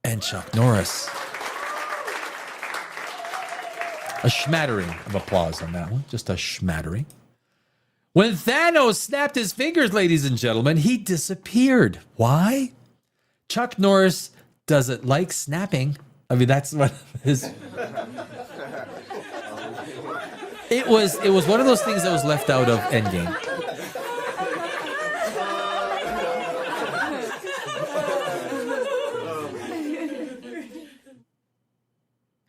and Chuck Norris. A smattering of applause on that one, just a smattering. When Thanos snapped his fingers, ladies and gentlemen, he disappeared. Why? Chuck Norris doesn't like snapping. I mean, that's what his... It was one of those things that was left out of Endgame.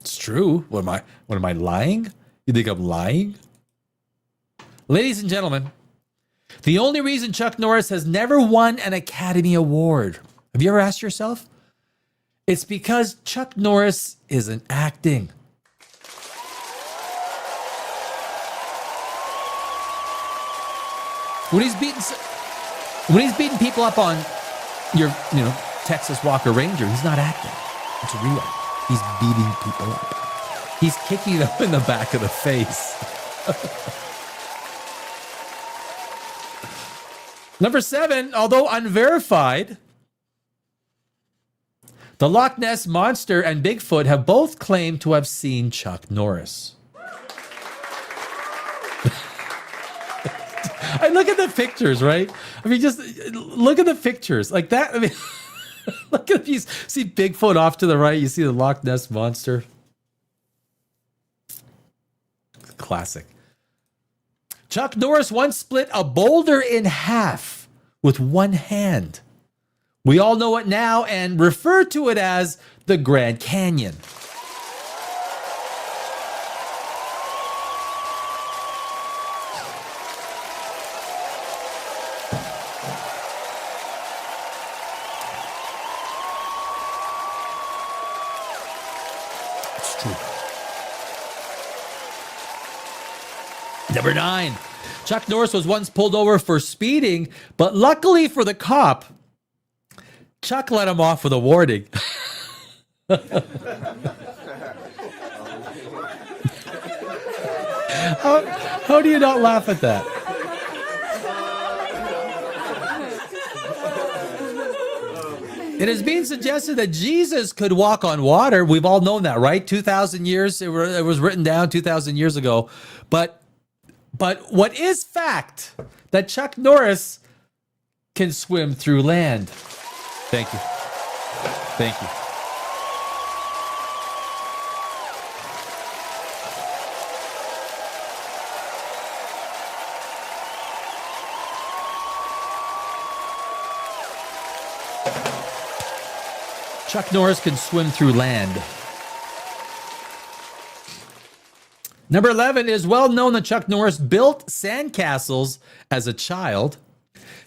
It's true. What am I lying? You think I'm lying? Ladies and gentlemen, the only reason Chuck Norris has never won an Academy Award, have you ever asked yourself? It's because Chuck Norris isn't acting. When he's beating people up on your, Texas Walker Ranger, he's not acting. It's real. He's beating people up. He's kicking them in the back of the face. Number 7, although unverified, the Loch Ness Monster and Bigfoot have both claimed to have seen Chuck Norris. I look at the pictures, right? I mean, just look at the pictures like that. I mean, look at these. See Bigfoot off to the right. You see the Loch Ness Monster. Classic. Chuck Norris once split a boulder in half with one hand. We all know it now and refer to it as the Grand Canyon. It's true. Number 9. Chuck Norris was once pulled over for speeding, but luckily for the cop, Chuck let him off with a warning. How do you not laugh at that? It is being suggested that Jesus could walk on water. We've all known that, right? 2,000 years, it was written down 2,000 years ago. But what is fact that Chuck Norris can swim through land? Thank you. Thank you. Chuck Norris can swim through land. Number 11, it is well known that Chuck Norris built sandcastles as a child.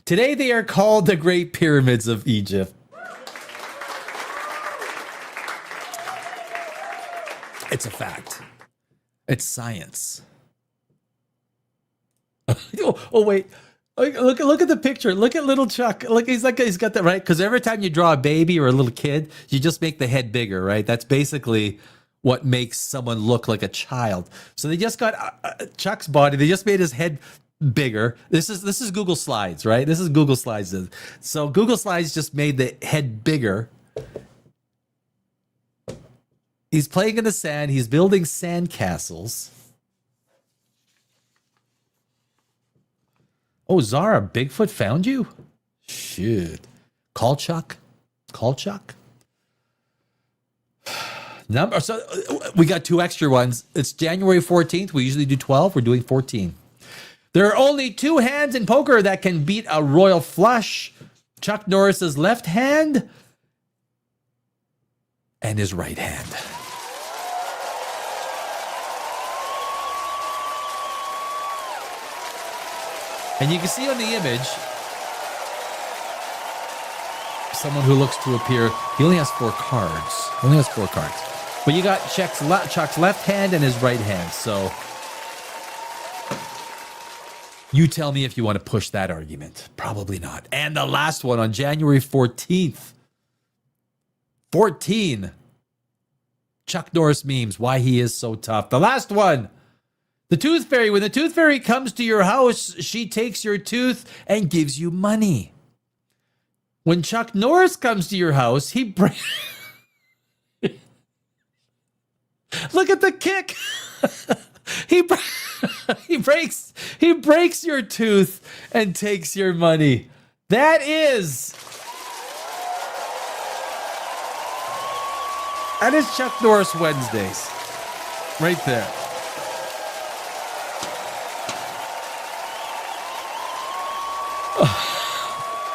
Today they are called the Great Pyramids of Egypt. It's a fact. It's science. Oh wait. Look at the picture. Look at little Chuck. Look, he's got that right. Because every time you draw a baby or a little kid, you just make the head bigger, right? That's basically what makes someone look like a child. So they just got Chuck's body. They just made his head bigger. This is Google Slides, right? This is Google Slides. So Google Slides just made the head bigger. He's playing in the sand. He's building sand castles. Oh, Zara, Bigfoot found you? Shit. Call Chuck. Call Chuck. So we got 2 extra ones. It's January 14th. We usually do 12. We're doing 14. There are only two hands in poker that can beat a royal flush: Chuck Norris's left hand and his right hand. And you can see on the image someone who looks to appear, he only has 4 cards. But you got Chuck's left hand and his right hand. So you tell me if you want to push that argument. Probably not. And the last one on January 14th. 14. Chuck Norris memes, why he is so tough. The last one. The Tooth Fairy. When the Tooth Fairy comes to your house, she takes your tooth and gives you money. When Chuck Norris comes to your house, he breaks... Look at the kick. He breaks your tooth and takes your money. That is Chuck Norris Wednesdays. Right there.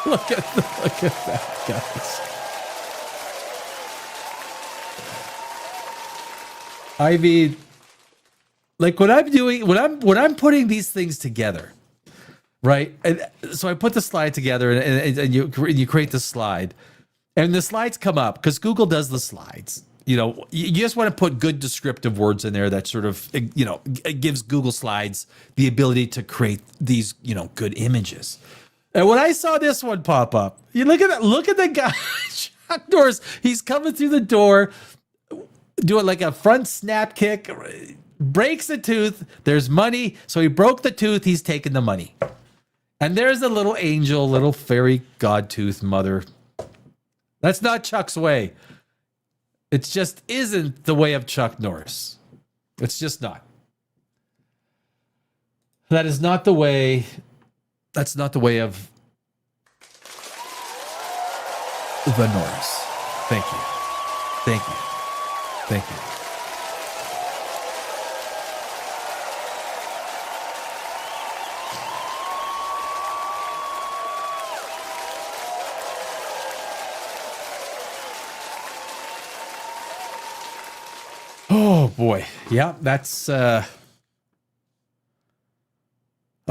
Look at that, guys. I mean, like when I'm putting these things together, right? And so I put the slide together, and you create the slide, and the slides come up because Google does the slides. You just want to put good descriptive words in there that sort of, it gives Google Slides the ability to create these, good images. And when I saw this one pop up, you look at the guy, Chuck Norris. He's coming through the door, doing like a front snap kick, breaks the tooth. There's money. So he broke the tooth. He's taking the money. And there's a little angel, little fairy god tooth mother. That's not Chuck's way. It just isn't the way of Chuck Norris. It's just not. That is not the way. That's not the way of the Norris. Thank you. Thank you. Thank you. Oh boy. Yeah, that's I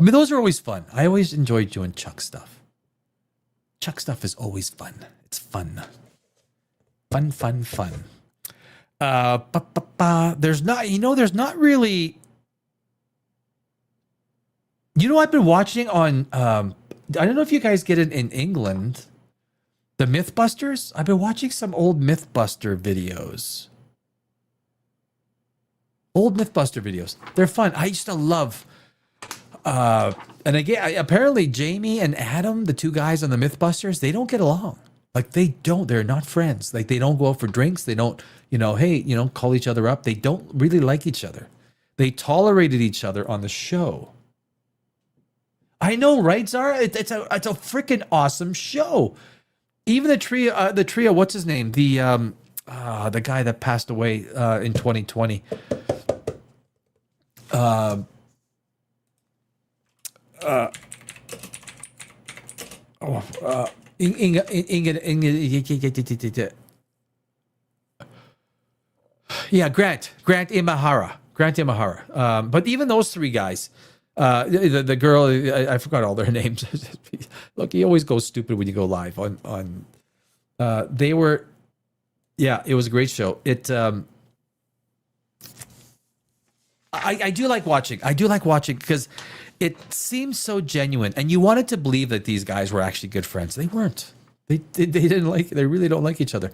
mean, those are always fun. I always enjoy doing Chuck stuff. Chuck stuff is always fun. It's fun. Fun. There's not really. I've been watching on. I don't know if you guys get it in England. The Mythbusters. I've been watching some old Mythbuster videos. They're fun. I used to love. And again, apparently Jamie and Adam, the two guys on the Mythbusters, they don't get along. Like they're not friends. Like they don't go out for drinks. They don't, call each other up. They don't really like each other. They tolerated each other on the show. I know, right, Zara? It's a freaking awesome show. Even the trio, what's his name? The guy that passed away in 2020. Grant Imahara. But even those three guys, the girl, I forgot all their names. Look, he always goes stupid when you go live on. They were, it was a great show. I do like watching. Because it seems so genuine, and you wanted to believe that these guys were actually good friends. They weren't. They really don't like each other.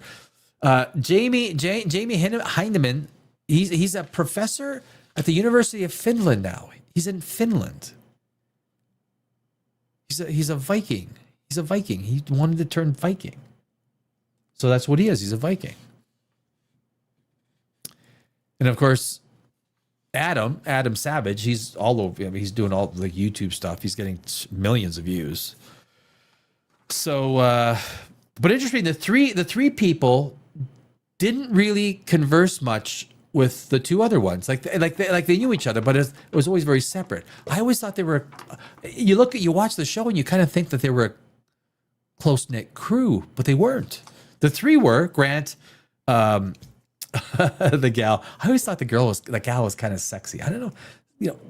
Jamie Heineman, he's a professor at the University of Finland now. He's in Finland. He's a Viking. He's a Viking. He wanted to turn Viking. So that's what he is. He's a Viking. And of course, Adam Savage, he's all over. I mean, he's doing all the YouTube stuff. He's getting millions of views. So, but interesting, the three people didn't really converse much with the two other ones. Like they knew each other, but it was always very separate. I always thought they were. You watch the show and you kind of think that they were a close knit crew, but they weren't. The three were Grant, the gal. I always thought the gal was kind of sexy. I don't know.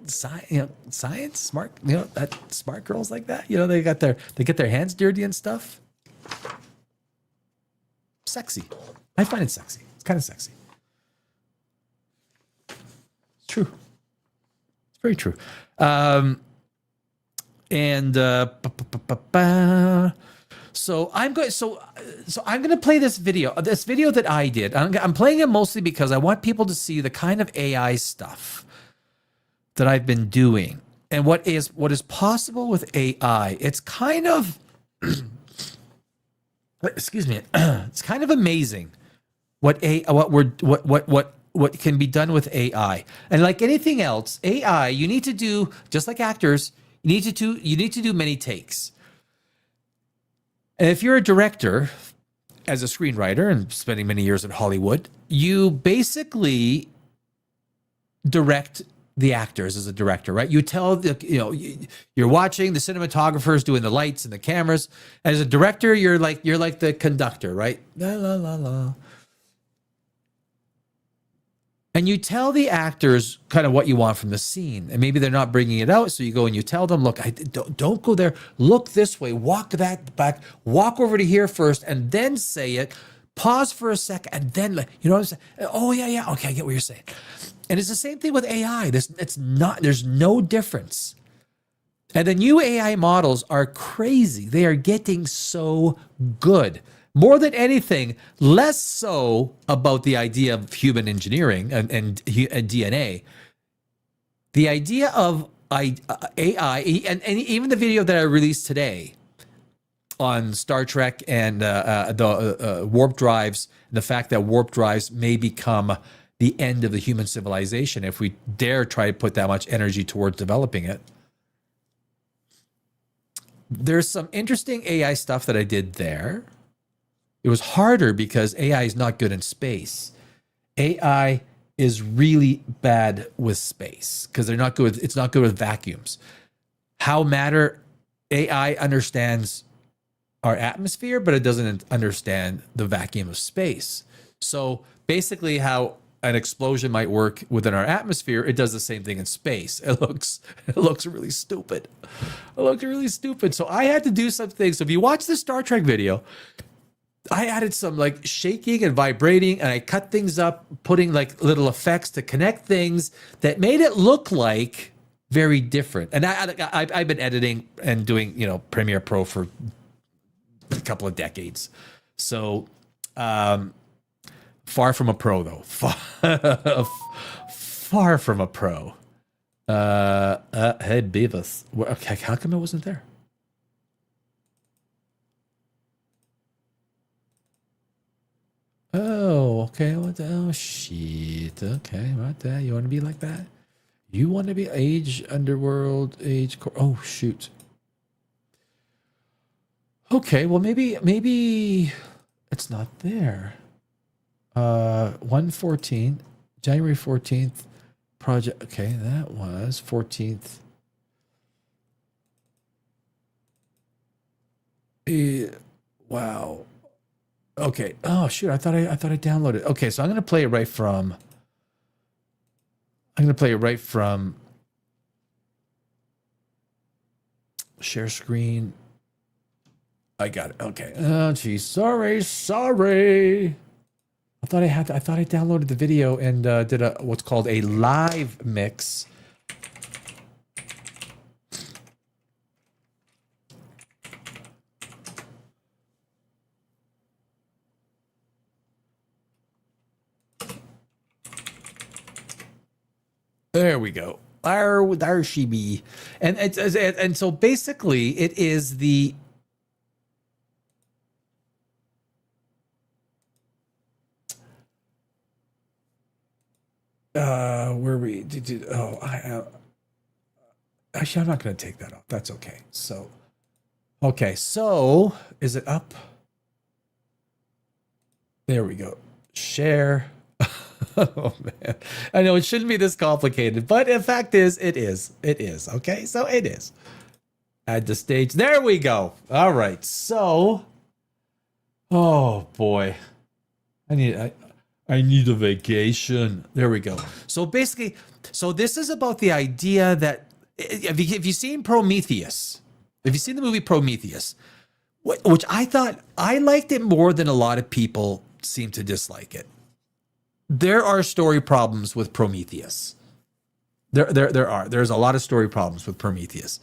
Science, smart, that smart girls like that. They get their hands dirty and stuff. Sexy. I find it sexy. It's kind of sexy. It's true. It's very true. So I'm going. So I'm going to play this video. This video that I did. I'm playing it mostly because I want people to see the kind of AI stuff that I've been doing and what is possible with AI. It's kind of, excuse me, it's kind of amazing what can be done with AI. And like anything else, AI, you need to do, just like actors, you need to do many takes. And if you're a director, as a screenwriter and spending many years in Hollywood, you basically direct the actors as a director, right? You tell you're watching the cinematographers doing the lights and the cameras. As a director, you're like the conductor, right? La la la la. And you tell the actors kind of what you want from the scene, and maybe they're not bringing it out, so you go and you tell them, "Look, don't go there. Look this way. Walk that back. Walk over to here first, and then say it. Pause for a second, and then what I'm saying. Oh yeah, okay, I get what you're saying." And it's the same thing with AI. There's no difference. And the new AI models are crazy. They are getting so good. More than anything, less so about the idea of human engineering and DNA. The idea of AI, and even the video that I released today on Star Trek and the warp drives, and the fact that warp drives may become the end of the human civilization if we dare try to put that much energy towards developing it. There's some interesting AI stuff that I did there. It was harder because AI is not good in space. AI is really bad with space because they're not good. It's not good with vacuums. AI understands our atmosphere, but it doesn't understand the vacuum of space. So basically how an explosion might work within our atmosphere, it does the same thing in space. It looks really stupid. It looked really stupid. So I had to do some things. So if you watch the Star Trek video, I added some like shaking and vibrating, and I cut things up, putting like little effects to connect things that made it look like very different. And I've been editing and doing, Premiere Pro for a couple of decades. So, far from a pro though. Far from a pro. Hey Beavis. Okay, how come it wasn't there? Oh, okay. Oh shit. Okay, what the? You want to be like that? You want to be age underworld age? Oh shoot. Okay, well maybe it's not there. 114, January 14th project. Okay, that was 14th. Wow. Okay. Oh shoot, I thought I downloaded. Okay, so I'm gonna play it right from. Share screen. I got it. Okay. Oh geez, sorry. I thought I downloaded the video and did what's called a live mix. There we go. There she be. And so basically it is the where we did actually I'm not going to take that off. That's okay. So okay, so is it up? There we go. Share. Oh man, I know it shouldn't be this complicated, but the fact is, it is. It is. Okay, so it is. Add the stage. There we go. All right. So, oh boy, I need a vacation. There we go. So basically, so this is about the idea that if you've seen Prometheus, if you've seen the movie Prometheus, which I thought I liked it more than a lot of people seem to dislike it. There are story problems with Prometheus. There's a lot of story problems with Prometheus.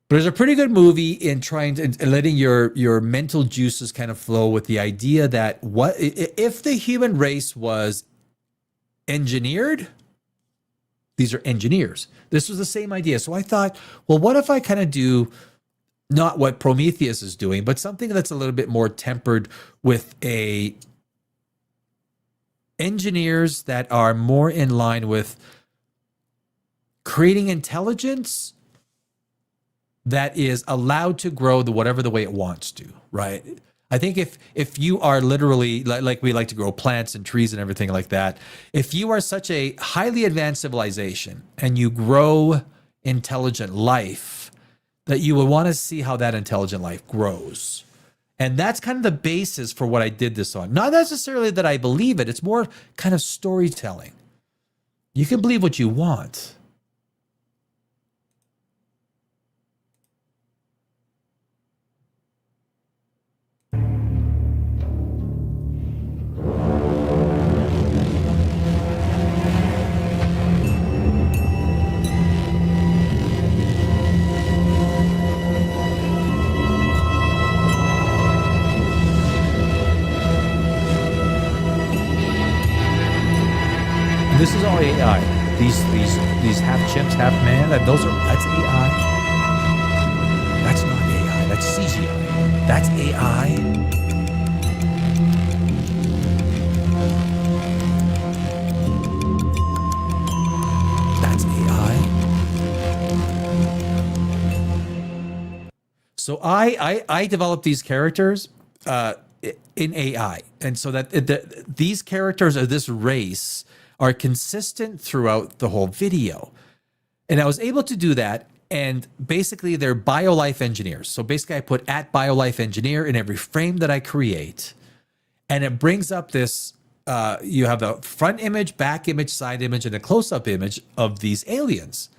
But it's a pretty good movie in trying to letting your mental juices kind of flow with the idea that what if the human race was engineered? These are engineers. This was the same idea. So I thought, well, what if I kind of do not what Prometheus is doing, but something that's a little bit more tempered with engineers that are more in line with creating intelligence that is allowed to grow whatever the way it wants to, right? I think if you are literally, like we like to grow plants and trees and everything like that, if you are such a highly advanced civilization and you grow intelligent life, that you would want to see how that intelligent life grows. And that's kind of the basis for what I did this on. Not necessarily that I believe it, it's more kind of storytelling. You can believe what you want. This is all AI. These half chimps, half man. That's AI. That's not AI. That's CGI. That's AI. That's AI. So I developed these characters in AI, and so that these characters of this race are consistent throughout the whole video. And I was able to do that. And basically they're BioLife engineers. So basically I put @BioLife engineer in every frame that I create. And it brings up this, you have a front image, back image, side image, and a close-up image of these aliens.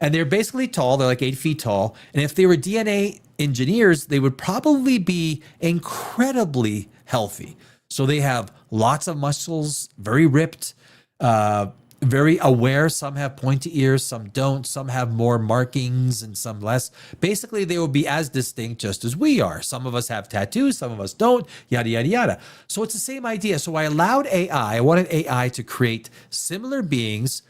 And they're basically tall. They're like 8 feet tall. And if they were DNA engineers, they would probably be incredibly healthy. So they have lots of muscles, very ripped, very aware. Some have pointy ears, some don't. Some have more markings and some less. Basically, they will be as distinct just as we are. Some of us have tattoos, some of us don't, yada, yada, yada. So it's the same idea. So I allowed AI, I wanted AI to create similar beings,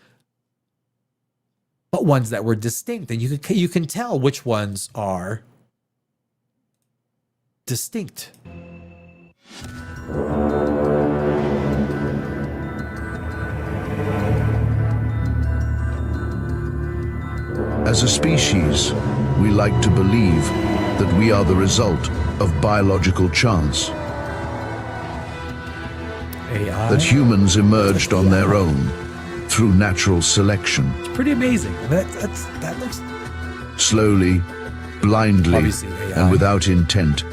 but ones that were distinct. And you can tell which ones are distinct. As a species, we like to believe that we are the result of biological chance. AI? That humans emerged on their own through natural selection. It's pretty amazing. That looks... Slowly, blindly, and without intent.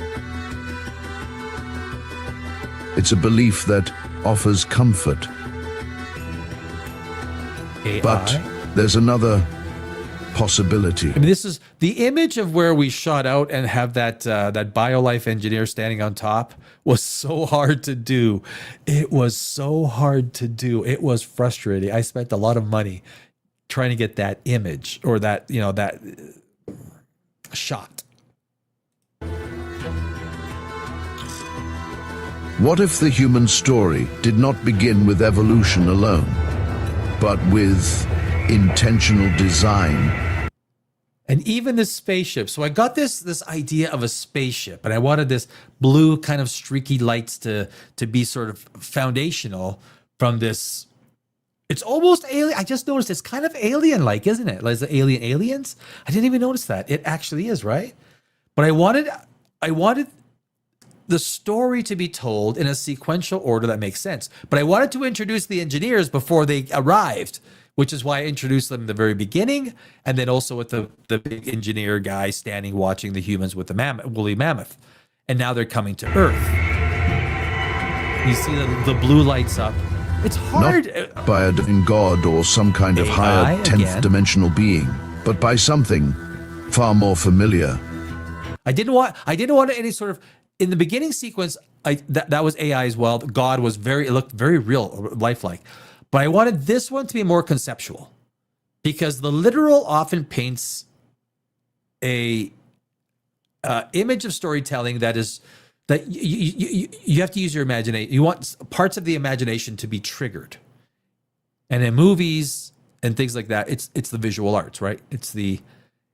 It's a belief that offers comfort. AI? But there's another possibility. I mean, this is the image of where we shot out and have that BioLife engineer standing on top was so hard to do. It was so hard to do. It was frustrating. I spent a lot of money trying to get that image or that, that shot. What if the human story did not begin with evolution alone, but with intentional design? And even this spaceship. So I got this idea of a spaceship, and I wanted this blue kind of streaky lights to be sort of foundational from this. It's almost alien. I just noticed it's kind of alien-like, isn't it? Like the aliens. I didn't even notice that. It actually is, right? But I wanted the story to be told in a sequential order that makes sense. But I wanted to introduce the engineers before they arrived, which is why I introduced them in the very beginning, and then also with the big engineer guy standing watching the humans with the woolly mammoth. And now they're coming to Earth. You see the blue lights up. It's hard. Not by a divine god or some kind of higher 10th dimensional being, but by something far more familiar. I didn't want any sort of, in the beginning sequence, that was AI as well. God was it looked very real, lifelike. But I wanted this one to be more conceptual, because the literal often paints a image of storytelling that you have to use your imagination. You want parts of the imagination to be triggered. And in movies and things like that, it's the visual arts, right?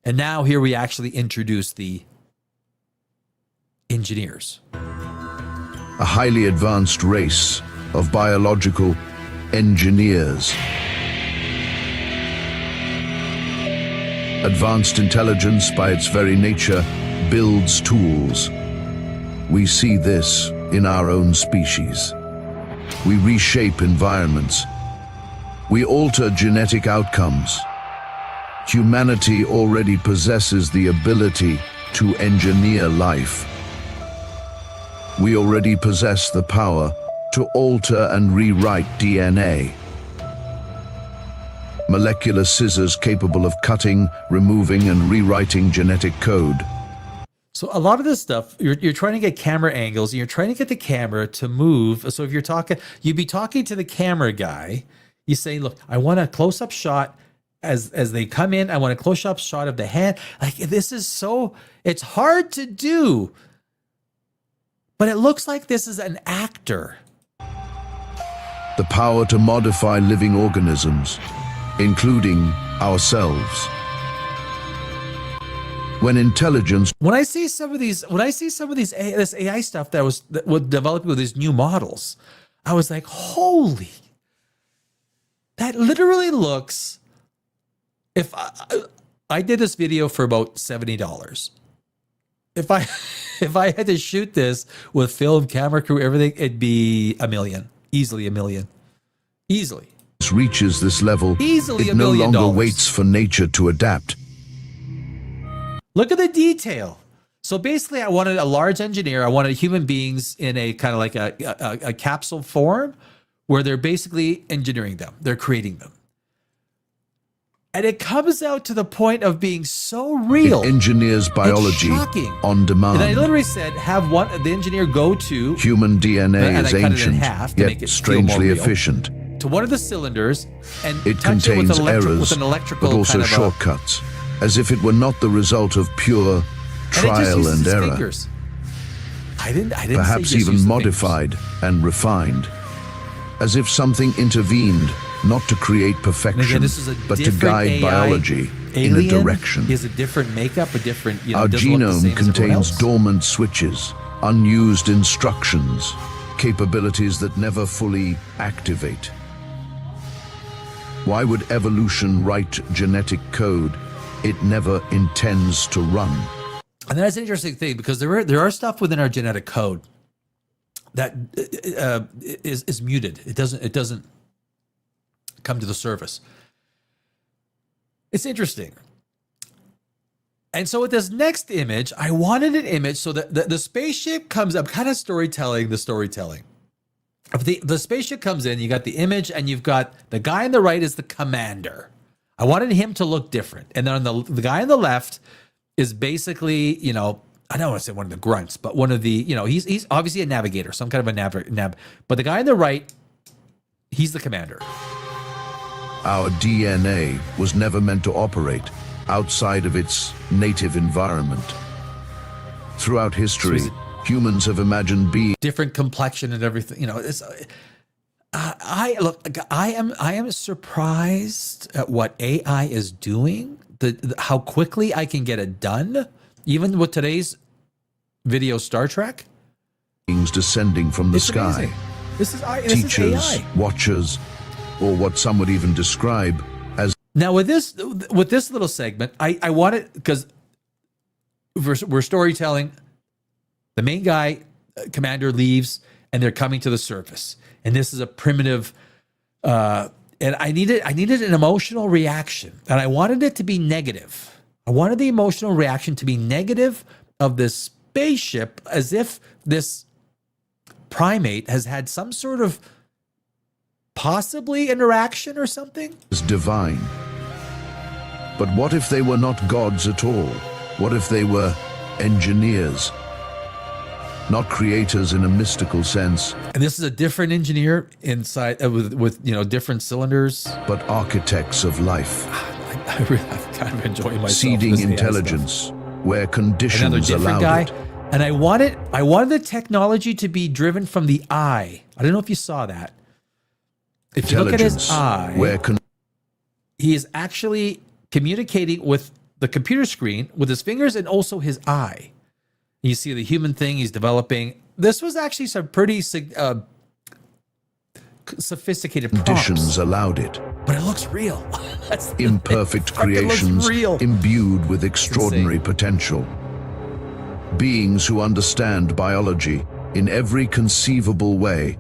And now here we actually introduce the engineers. A highly advanced race of biological engineers. Advanced intelligence, by its very nature, builds tools. We see this in our own species. We reshape environments. We alter genetic outcomes. Humanity already possesses the ability to engineer life. We already possess the power to alter and rewrite DNA. Molecular scissors capable of cutting, removing, and rewriting genetic code. So a lot of this stuff, you're trying to get camera angles, and you're trying to get the camera to move. So if you're talking, you'd be talking to the camera guy. You say, look, I want a close-up shot as they come in. I want a close-up shot of the hand. Like, this is it's hard to do. But it looks like this is an actor. The power to modify living organisms, including ourselves. When intelligence... When I see some of these, this AI stuff that was developing with these new models, I was like, holy, that literally looks, if I did this video for about $70. If I had to shoot this with film, camera crew, everything, it'd be $1 million. Easily $1 million. Easily. Reaches this level, Easily it no longer waits for nature to adapt. Look at the detail. So basically, I wanted a large engineer. I wanted human beings in a kind of like a capsule form where they're basically engineering them. They're creating them. And it comes out to the point of being so real. It engineers biology on demand. And I literally said, have the engineer go to... Human DNA is ancient, yet strangely efficient. To one of the cylinders and it contains errors, with an electrical but also shortcuts, as if it were not the result of pure trial and error. Fingers. I didn't Perhaps even modified and refined, as if something intervened, not to create perfection, but to guide AI biology in a direction. He has a different makeup, a different, Our genome contains dormant switches, unused instructions, capabilities that never fully activate. Why would evolution write genetic code it never intends to run? And that's an interesting thing, because there are stuff within our genetic code that is muted. It doesn't come to the surface. It's interesting. And so with this next image, I wanted an image so that the spaceship comes up, kind of storytelling, the storytelling. The spaceship comes in, you got the image, and you've got the guy on the right is the commander. I wanted him to look different. And then on the guy on the left is basically, I don't want to say one of the grunts, but one of the, he's obviously a navigator, some kind of a nav. But the guy on the right, he's the commander. Our DNA was never meant to operate outside of its native environment. Throughout history, humans have imagined being different complexion and everything. I am surprised at what AI is doing. How quickly I can get it done, even with today's video Star Trek. Beings descending from the sky. Amazing. This is teachers, AI. watchers, or what some would even describe as... Now with this little segment, I want it, because we're storytelling. The main guy, commander leaves and they're coming to the surface. And this is a primitive, and I needed an emotional reaction, and I wanted it to be negative. I wanted the emotional reaction to be negative of this spaceship, as if this primate has had some sort of possibly interaction or something. Is divine. But what if they were not gods at all? What if they were engineers? Not creators in a mystical sense. And this is a different engineer inside with different cylinders. But architects of life. I'm kind of enjoying myself. Seeding intelligence where conditions allowed guy. it. And I wanted the technology to be driven from the eye. I don't know if you saw that. If you look at his eye, he is actually communicating with the computer screen with his fingers and also his eye. You see the human thing he's developing. This was actually some pretty sophisticated conditions prompts, allowed it. but it looks real. That's the Imperfect thing. It looks creations real. imbued with extraordinary potential. Beings who understand biology in every conceivable way,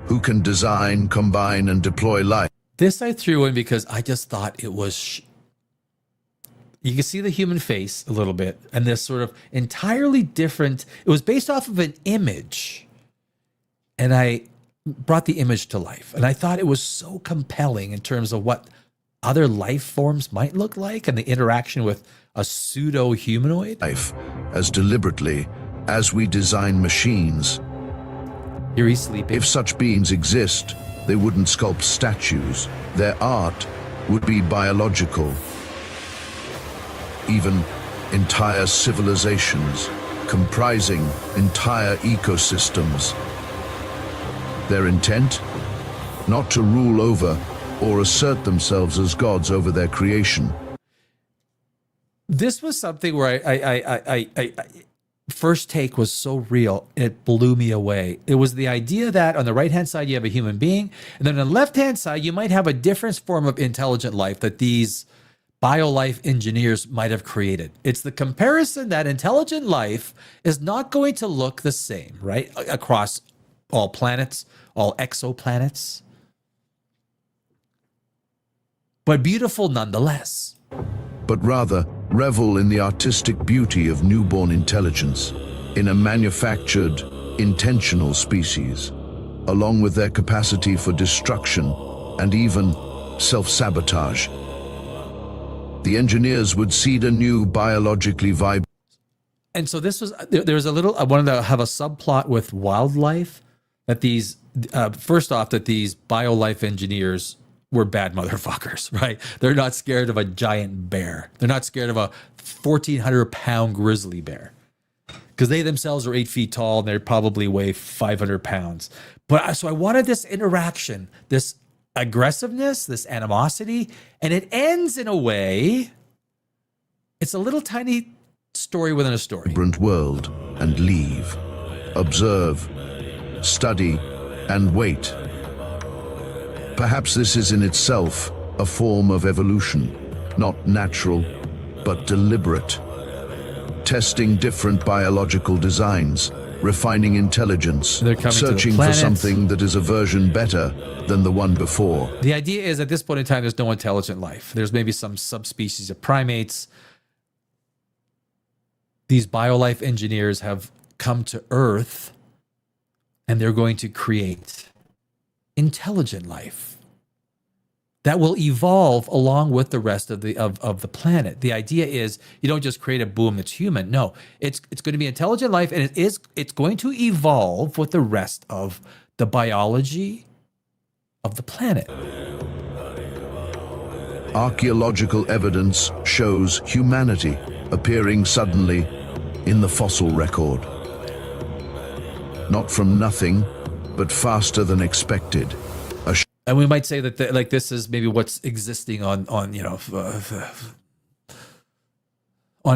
who can design, combine, and deploy life. This I threw in because I just thought it was. You can see the human face a little bit, and this sort of entirely different. It was based off of an image, and I brought the image to life. And I thought it was so compelling in terms of what other life forms might look like and the interaction with a pseudo-humanoid. Life as deliberately as we design machines. Here he's sleeping. If such beings exist, they wouldn't sculpt statues. Their art would be biological. Even entire civilizations comprising entire ecosystems. Their intent? Not to rule over or assert themselves as gods over their creation. This was something where I first take was so real, it blew me away. It was the idea that on the right-hand side, you have a human being, and then on the left-hand side, you might have a different form of intelligent life that these biolife engineers might have created. It's the comparison that intelligent life is not going to look the same, right? Across all planets, all exoplanets, but beautiful nonetheless. But rather revel in the artistic beauty of newborn intelligence, in a manufactured, intentional species, along with their capacity for destruction and even self-sabotage. The engineers would seed a new biologically vibrant. And so this was, there's a little, I wanted to have a subplot with wildlife, that these, first off, that these biolife engineers were bad motherfuckers, right? They're not scared of a giant bear. They're not scared of a 1,400-pound grizzly bear, because they themselves are 8 feet tall and they probably weigh 500 pounds. But so I wanted this interaction, this aggressiveness, this animosity, and it ends in a way, it's a little tiny story within a story. Vibrant world and leave, observe, study, and wait. Perhaps this is in itself a form of evolution, not natural, but deliberate. Testing different biological designs, refining intelligence, searching for something that is a version better than the one before. The idea is at this point in time, there's no intelligent life. There's maybe some subspecies of primates. These biolife engineers have come to Earth, and they're going to create intelligent life that will evolve along with the rest of the planet. The idea is you don't just create a boom that's human. No, it's going to be intelligent life, and it's going to evolve with the rest of the biology of the planet. Archaeological evidence shows humanity appearing suddenly in the fossil record. Not from nothing, but faster than expected. And we might say that like this is maybe what's existing on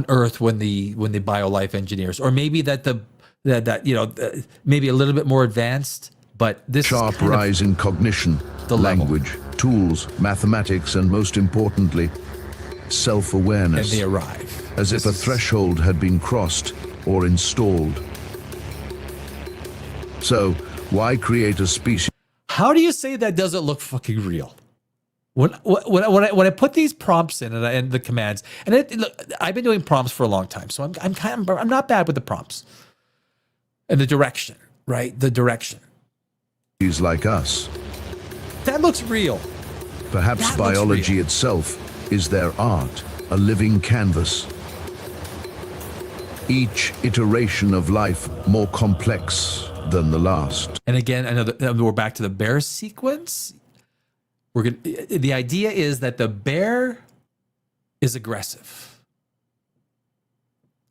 Earth when the biolife engineers, or maybe that maybe a little bit more advanced, but this sharp rise in cognition, the language, tools, mathematics, and most importantly, self-awareness. And they arrive as if a threshold had been crossed or installed. So, why create a species How do you say that doesn't look fucking real? When I put these prompts in and the commands, and look, I've been doing prompts for a long time, so I'm not bad with the prompts and the direction, right? The direction. like us? That looks real. Perhaps That looks biology real. itself is their art, a living canvas. Each iteration of life more complex than the last. And again, we're back to the bear sequence. The idea is that the bear is aggressive,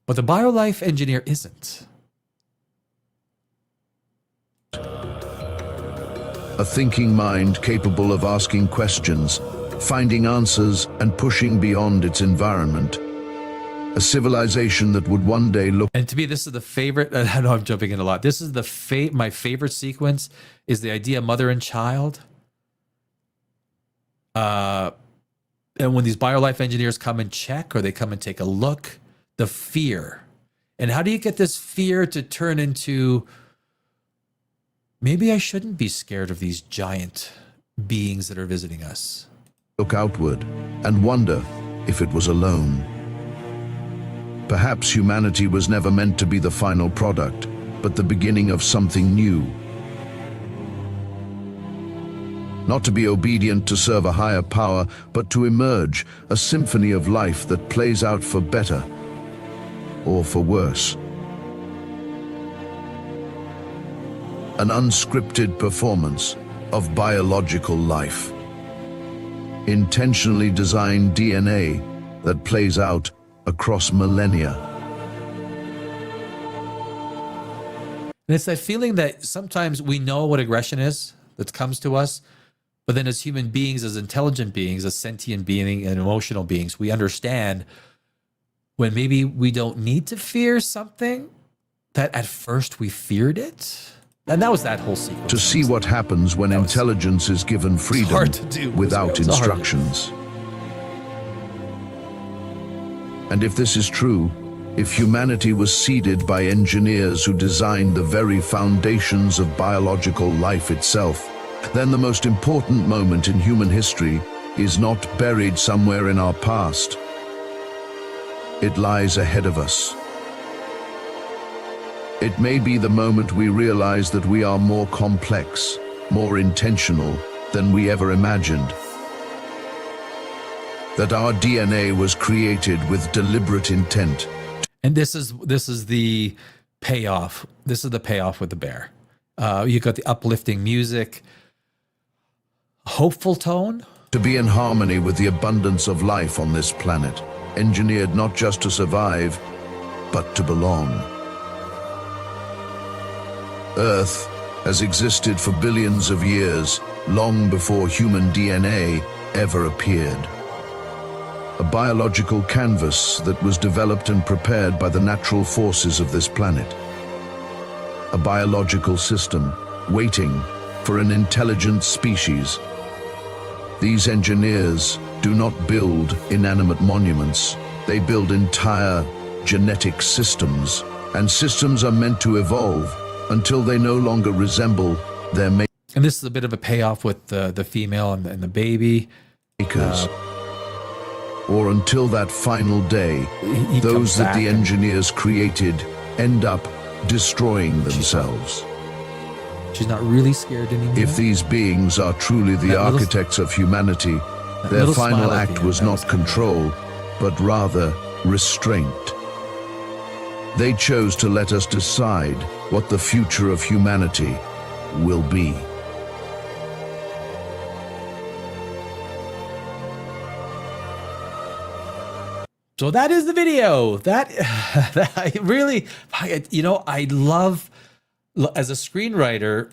but the BioLife engineer isn't. A thinking mind capable of asking questions, finding answers, and pushing beyond its environment. A civilization that would one day look. And to me, this is the favorite. I know I'm jumping in a lot. This is my favorite sequence is the idea of mother and child. And when these BioLife engineers come and check or they come and take a look, the fear. And how do you get this fear to turn into, maybe I shouldn't be scared of these giant beings that are visiting us? Look outward and wonder if it was alone. Perhaps humanity was never meant to be the final product, but the beginning of something new. Not to be obedient to serve a higher power, but to emerge, a symphony of life that plays out for better or for worse. An unscripted performance of biological life. Intentionally designed DNA that plays out across millennia. And it's that feeling that sometimes we know what aggression is that comes to us, but then as human beings, as intelligent beings, as sentient beings and emotional beings, we understand when maybe we don't need to fear something, that at first we feared it. And that was that whole sequence. To see what happens when intelligence is given freedom hard to do. without It's hard. instructions. And if this is true, if humanity was seeded by engineers who designed the very foundations of biological life itself, then the most important moment in human history is not buried somewhere in our past. It lies ahead of us. It may be the moment we realize that we are more complex, more intentional than we ever imagined. That our DNA was created with deliberate intent. And this is the payoff. This is the payoff with the bear. You got the uplifting music, hopeful tone. To be in harmony with the abundance of life on this planet, engineered not just to survive, but to belong. Earth has existed for billions of years, long before human DNA ever appeared. A biological canvas that was developed and prepared by the natural forces of this planet. A biological system waiting for an intelligent species. These engineers do not build inanimate monuments. They build entire genetic systems, and systems are meant to evolve until they no longer resemble their And this is a bit of a payoff with the female and the baby. makers. Or until that final day, He those comes that back the and- engineers created end up destroying themselves. She's not really scared anymore. If these beings are truly the That little- architects of humanity, their little final smile at the act end, was that not was kinda control, but rather restraint. They chose to let us decide what the future of humanity will be. So that is the video. That I really, I love as a screenwriter.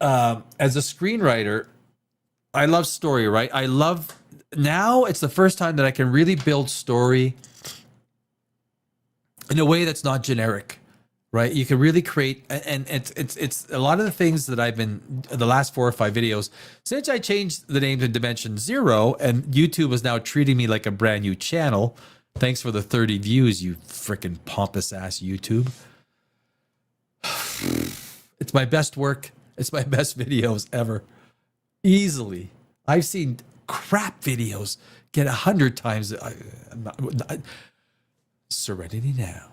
I love story, right? I love now. It's the first time that I can really build story in a way that's not generic, right? You can really create, and it's a lot of the things that I've been the last 4 or 5 videos since I changed the name to Dimension Zero, and YouTube is now treating me like a brand new channel. Thanks for the 30 views, you freaking pompous ass YouTube. It's my best work. It's my best videos ever. Easily. I've seen crap videos get 100 times. Serenity Now.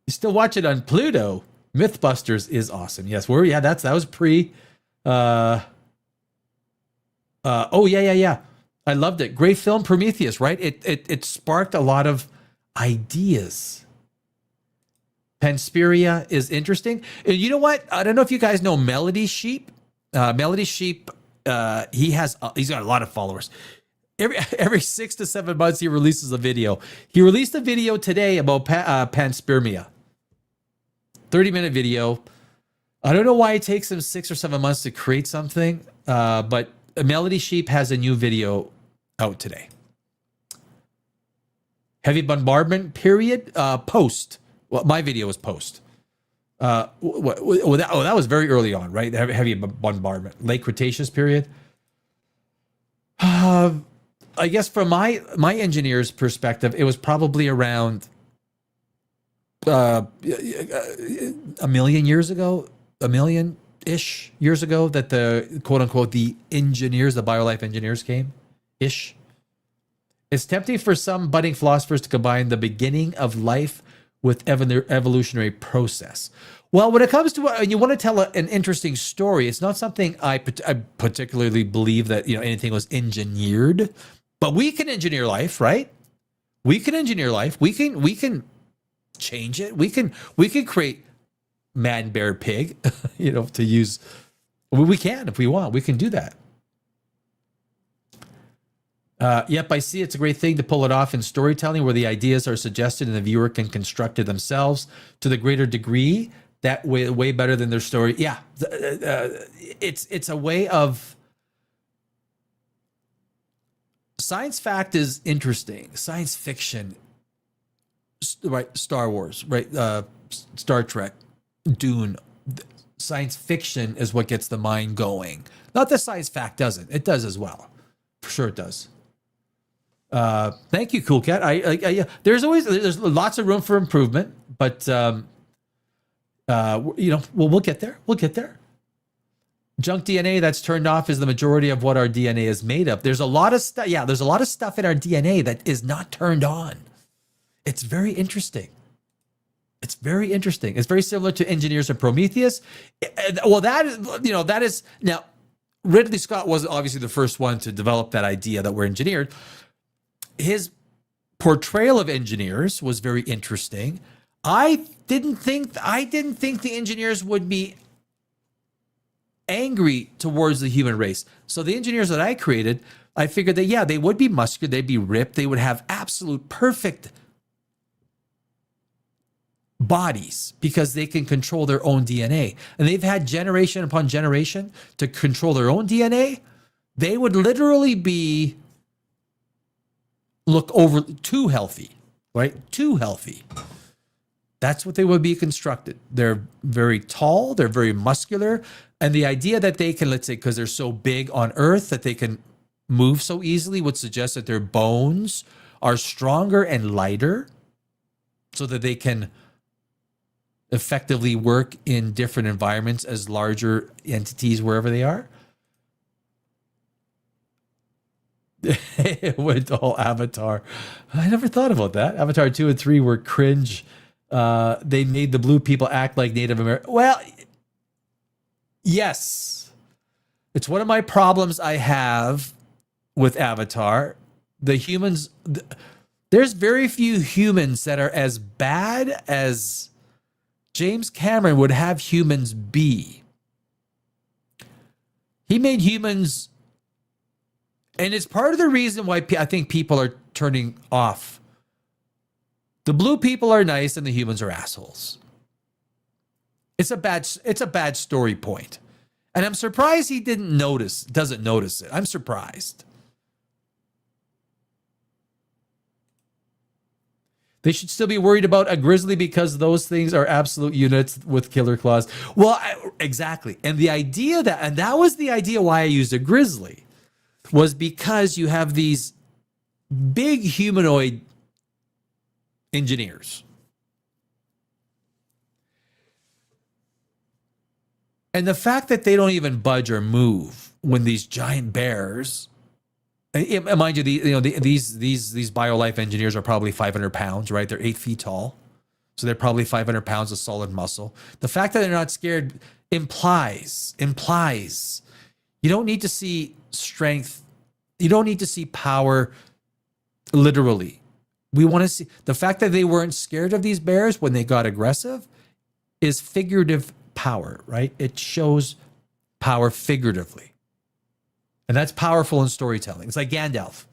You still watch it on Pluto. Mythbusters is awesome. Yes, that was pre. Oh yeah. I loved it. Great film, Prometheus. Right? It sparked a lot of ideas. Panspermia is interesting. And you know what? I don't know if you guys know Melody Sheep. Melody Sheep. He's got a lot of followers. Every 6 to 7 months he releases a video. He released a video today about panspermia. 30-minute video. I don't know why it takes him 6 or 7 months to create something, but Melody Sheep has a new video out today. Heavy bombardment period, post. Well, my video was post. That was very early on, right? Heavy bombardment, late Cretaceous period. I guess from my engineer's perspective, it was probably around a million years ago, a million-ish years ago, that the quote-unquote the engineers, the BioLife engineers came-ish. It's tempting for some budding philosophers to combine the beginning of life with evolutionary process. Well, when it comes to you want to tell an interesting story, it's not something I particularly believe that anything was engineered, but we can engineer life, right? We can engineer life. We can change it. We can create man, bear, pig. To use. We can if we want. We can do that. Yep, I see. It's a great thing to pull it off in storytelling where the ideas are suggested and the viewer can construct it themselves to the greater degree. That way better than their story. Yeah, it's a way of science fact is interesting. Science fiction, right? Star Wars, right? Star Trek, Dune. Science fiction is what gets the mind going. Not that science fact doesn't. It does as well. For sure it does. Thank you, Cool Cat. There's lots of room for improvement, but we'll get there. We'll get there. Junk DNA that's turned off is the majority of what our DNA is made of. There's a lot of stuff. Yeah, there's a lot of stuff in our DNA that is not turned on. It's very interesting. It's very interesting. It's very similar to Engineers and Prometheus. Well, that is now. Ridley Scott wasn't obviously the first one to develop that idea that we're engineered. His portrayal of engineers was very interesting. I didn't think the engineers would be angry towards the human race. So the engineers that I created, I figured that they would be muscular, they'd be ripped, they would have absolute perfect bodies because they can control their own DNA. And they've had generation upon generation to control their own DNA. They would literally look over too healthy, right? Too healthy. That's what they would be constructed. They're very tall, they're very muscular. And the idea that they can, let's say, because they're so big on Earth that they can move so easily would suggest that their bones are stronger and lighter so that they can effectively work in different environments as larger entities wherever they are. It went all Avatar. I never thought about that. Avatar 2 and 3 were cringe. They made the blue people act like Native American. Well, yes. It's one of my problems I have with Avatar. The humans, there's very few humans that are as bad as James Cameron would have humans be. He made humans, and it's part of the reason why I think people are turning off. The blue people are nice and the humans are assholes. It's a bad story point. And I'm surprised he doesn't notice it. I'm surprised. They should still be worried about a grizzly because those things are absolute units with killer claws. Well, exactly. And that was the idea why I used a grizzly, was because you have these big humanoid engineers. And the fact that they don't even budge or move when these giant bears, and mind you, these BioLife engineers are probably 500 pounds, right? They're 8 feet tall, so they're probably 500 pounds of solid muscle. The fact that they're not scared implies you don't need to see strength. You don't need to see power literally. We want to see the fact that they weren't scared of these bears when they got aggressive is figurative power, right? It shows power figuratively. And that's powerful in storytelling. It's like Gandalf.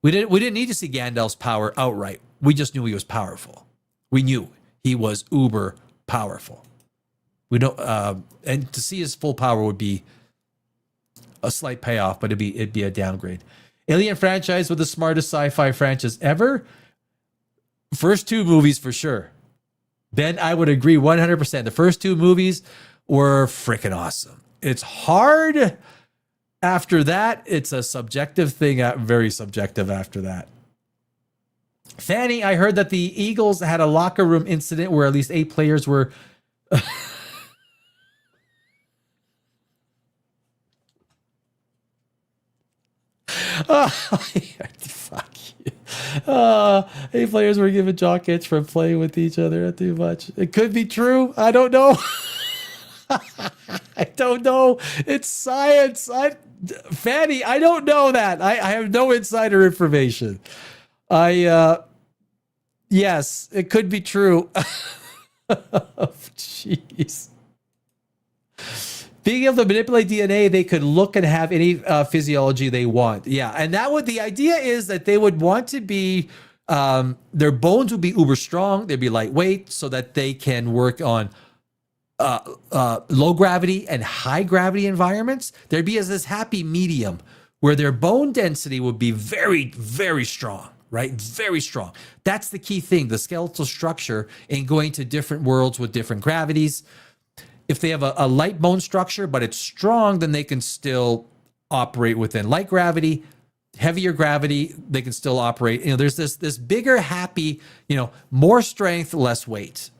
We didn't need to see Gandalf's power outright. We just knew he was powerful. We knew he was uber powerful. We don't and to see his full power would be a slight payoff, but it'd be a downgrade. Alien franchise with the smartest sci-fi franchise ever. First 2 movies for sure. Ben, I would agree 100%. The first 2 movies were freaking awesome. It's hard after that. It's a subjective thing, very subjective after that. Fanny, I heard that the Eagles had a locker room incident where at least 8 players were... Fuck you. 8 players were given jock itch from playing with each other too much. It could be true. I don't know. I don't know. It's science. Fanny, I don't know that. I have no insider information. Yes, it could be true. Jeez. Being able to manipulate DNA, they could look and have any physiology they want. Yeah, and the idea is that they would want to be, their bones would be uber strong. They'd be lightweight so that they can work on low gravity and high gravity environments. There'd be this happy medium where their bone density would be very, very strong, right? Very strong. That's the key thing, the skeletal structure in going to different worlds with different gravities. If they have a light bone structure, but it's strong, then they can still operate within light gravity. Heavier gravity, they can still operate. There's this bigger, happy, more strength, less weight.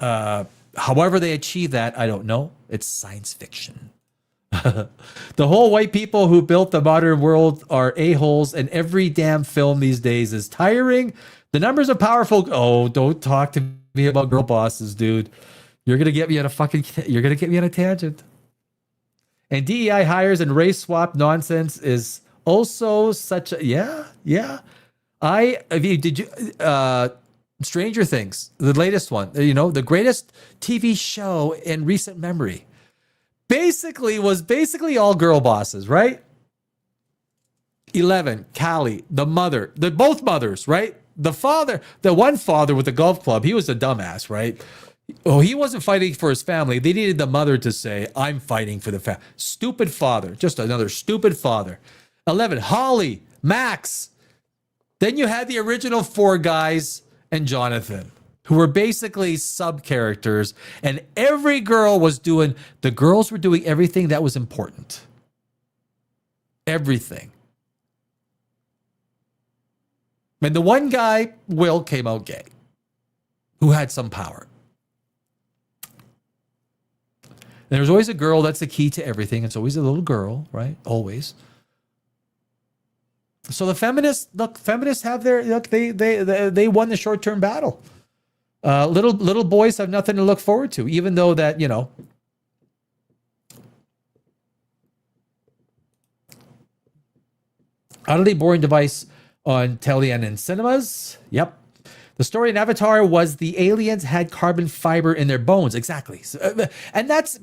However they achieve that, I don't know. It's science fiction. The whole white people who built the modern world are a-holes, and every damn film these days is tiring. The numbers are powerful. Oh, don't talk to me about girl bosses, dude. You're gonna get me on a tangent. And DEI hires and race swap nonsense is also such a yeah. Stranger Things, the latest one, the greatest TV show in recent memory, was all girl bosses, right? 11, Callie, the mother, both mothers, right? The father, the one father with the golf club, he was a dumbass, right? Oh, he wasn't fighting for his family. They needed the mother to say, I'm fighting for the family. Stupid father. Just another stupid father. 11, Holly, Max. Then you had the original 4 guys and Jonathan, who were basically sub-characters. And every girl the girls were doing everything that was important. Everything. And the one guy, Will, came out gay, who had some power. There's always a girl that's the key to everything. It's always a little girl, right? Always. So the feminists have they won the short-term battle. Little boys have nothing to look forward to, even though that, utterly boring device on telly and in cinemas. Yep. The story in Avatar was the aliens had carbon fiber in their bones. Exactly. And that's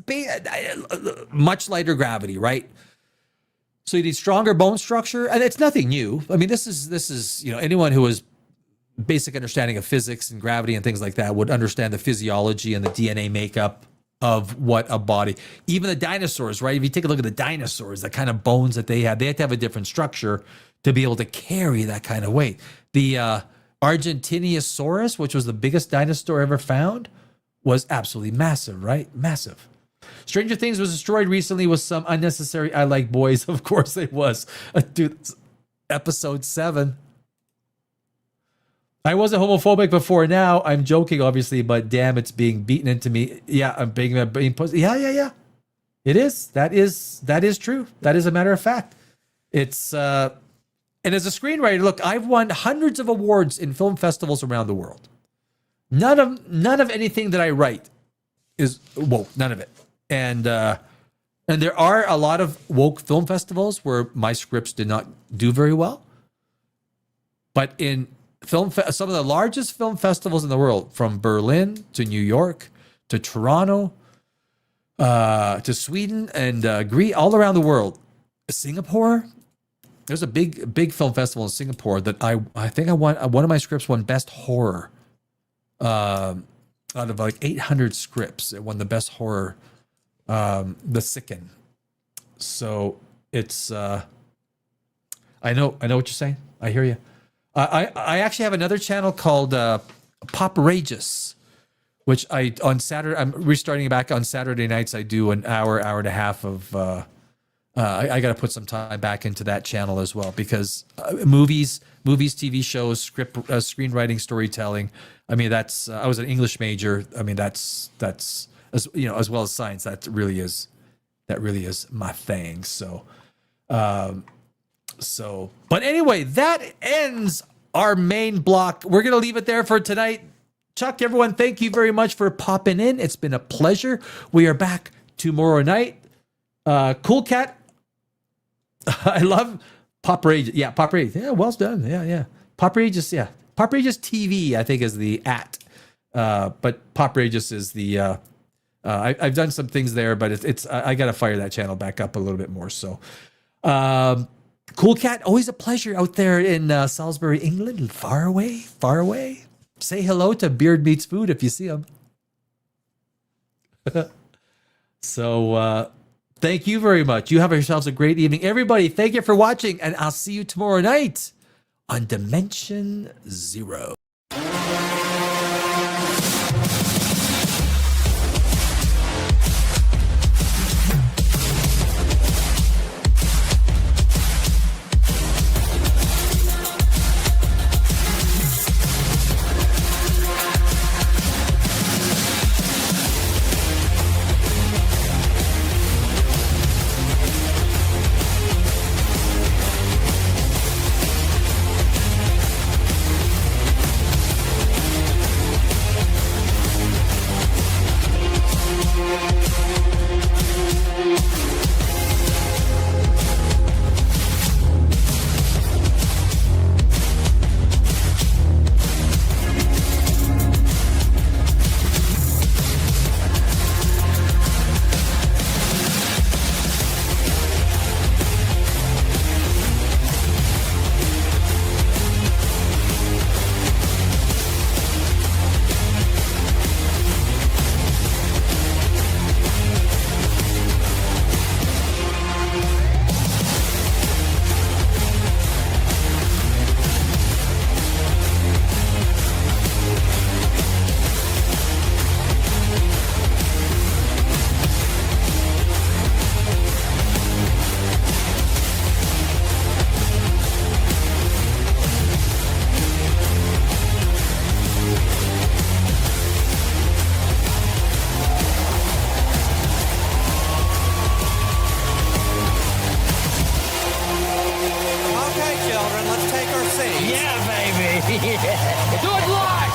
much lighter gravity, right? So you need stronger bone structure. And it's nothing new. I mean, this is anyone who has basic understanding of physics and gravity and things like that would understand the physiology and the DNA makeup of what a body, even the dinosaurs, right? If you take a look at the dinosaurs, the kind of bones that they had to have a different structure to be able to carry that kind of weight. The Argentinosaurus, which was the biggest dinosaur ever found, was absolutely massive, right? Massive. Stranger Things was destroyed recently with some unnecessary I like boys. Of course it was. Dude, episode 7. I wasn't homophobic before. Now I'm joking, obviously, but damn, it's being beaten into me. Yeah, I'm being pussy. Yeah. It is. That is true. That is a matter of fact. It's and as a screenwriter, look, I've won hundreds of awards in film festivals around the world. None of anything that I write is woke. None of it. And there are a lot of woke film festivals where my scripts did not do very well. But in some of the largest film festivals in the world, from Berlin to New York to Toronto to Sweden and Greece, all around the world, Singapore. There's a big film festival in Singapore that I think I won. One of my scripts won best horror. Out of like 800 scripts, it won the best horror. The Sicken. So it's I know what you're saying. I hear you. I actually have another channel called Poprageous, which on Saturday I'm restarting it back on Saturday nights. I do an hour and a half of. I got to put some time back into that channel as well because movies, TV shows, screenwriting, storytelling. I mean, I was an English major. I mean, that's as well as science. That really is my thing. So. But anyway, that ends our main block. We're going to leave it there for tonight. Chuck, everyone, thank you very much for popping in. It's been a pleasure. We are back tomorrow night. Cool Cat. I love Poprageous. Yeah, Poprageous. Yeah, well done. Yeah. Poprageous, yeah. Poprageous TV, I think, is the @ but Poprageous is the I've done some things there, but it's I got to fire that channel back up a little bit more. So, Cool Cat, always a pleasure out there in Salisbury, England, far away. Say hello to Beard Meets Food if you see him. So, thank you very much. You have yourselves a great evening. Everybody, thank you for watching, and I'll see you tomorrow night on Dimension Zero. Okay, children, let's take our seats. Yeah, baby. Do it live.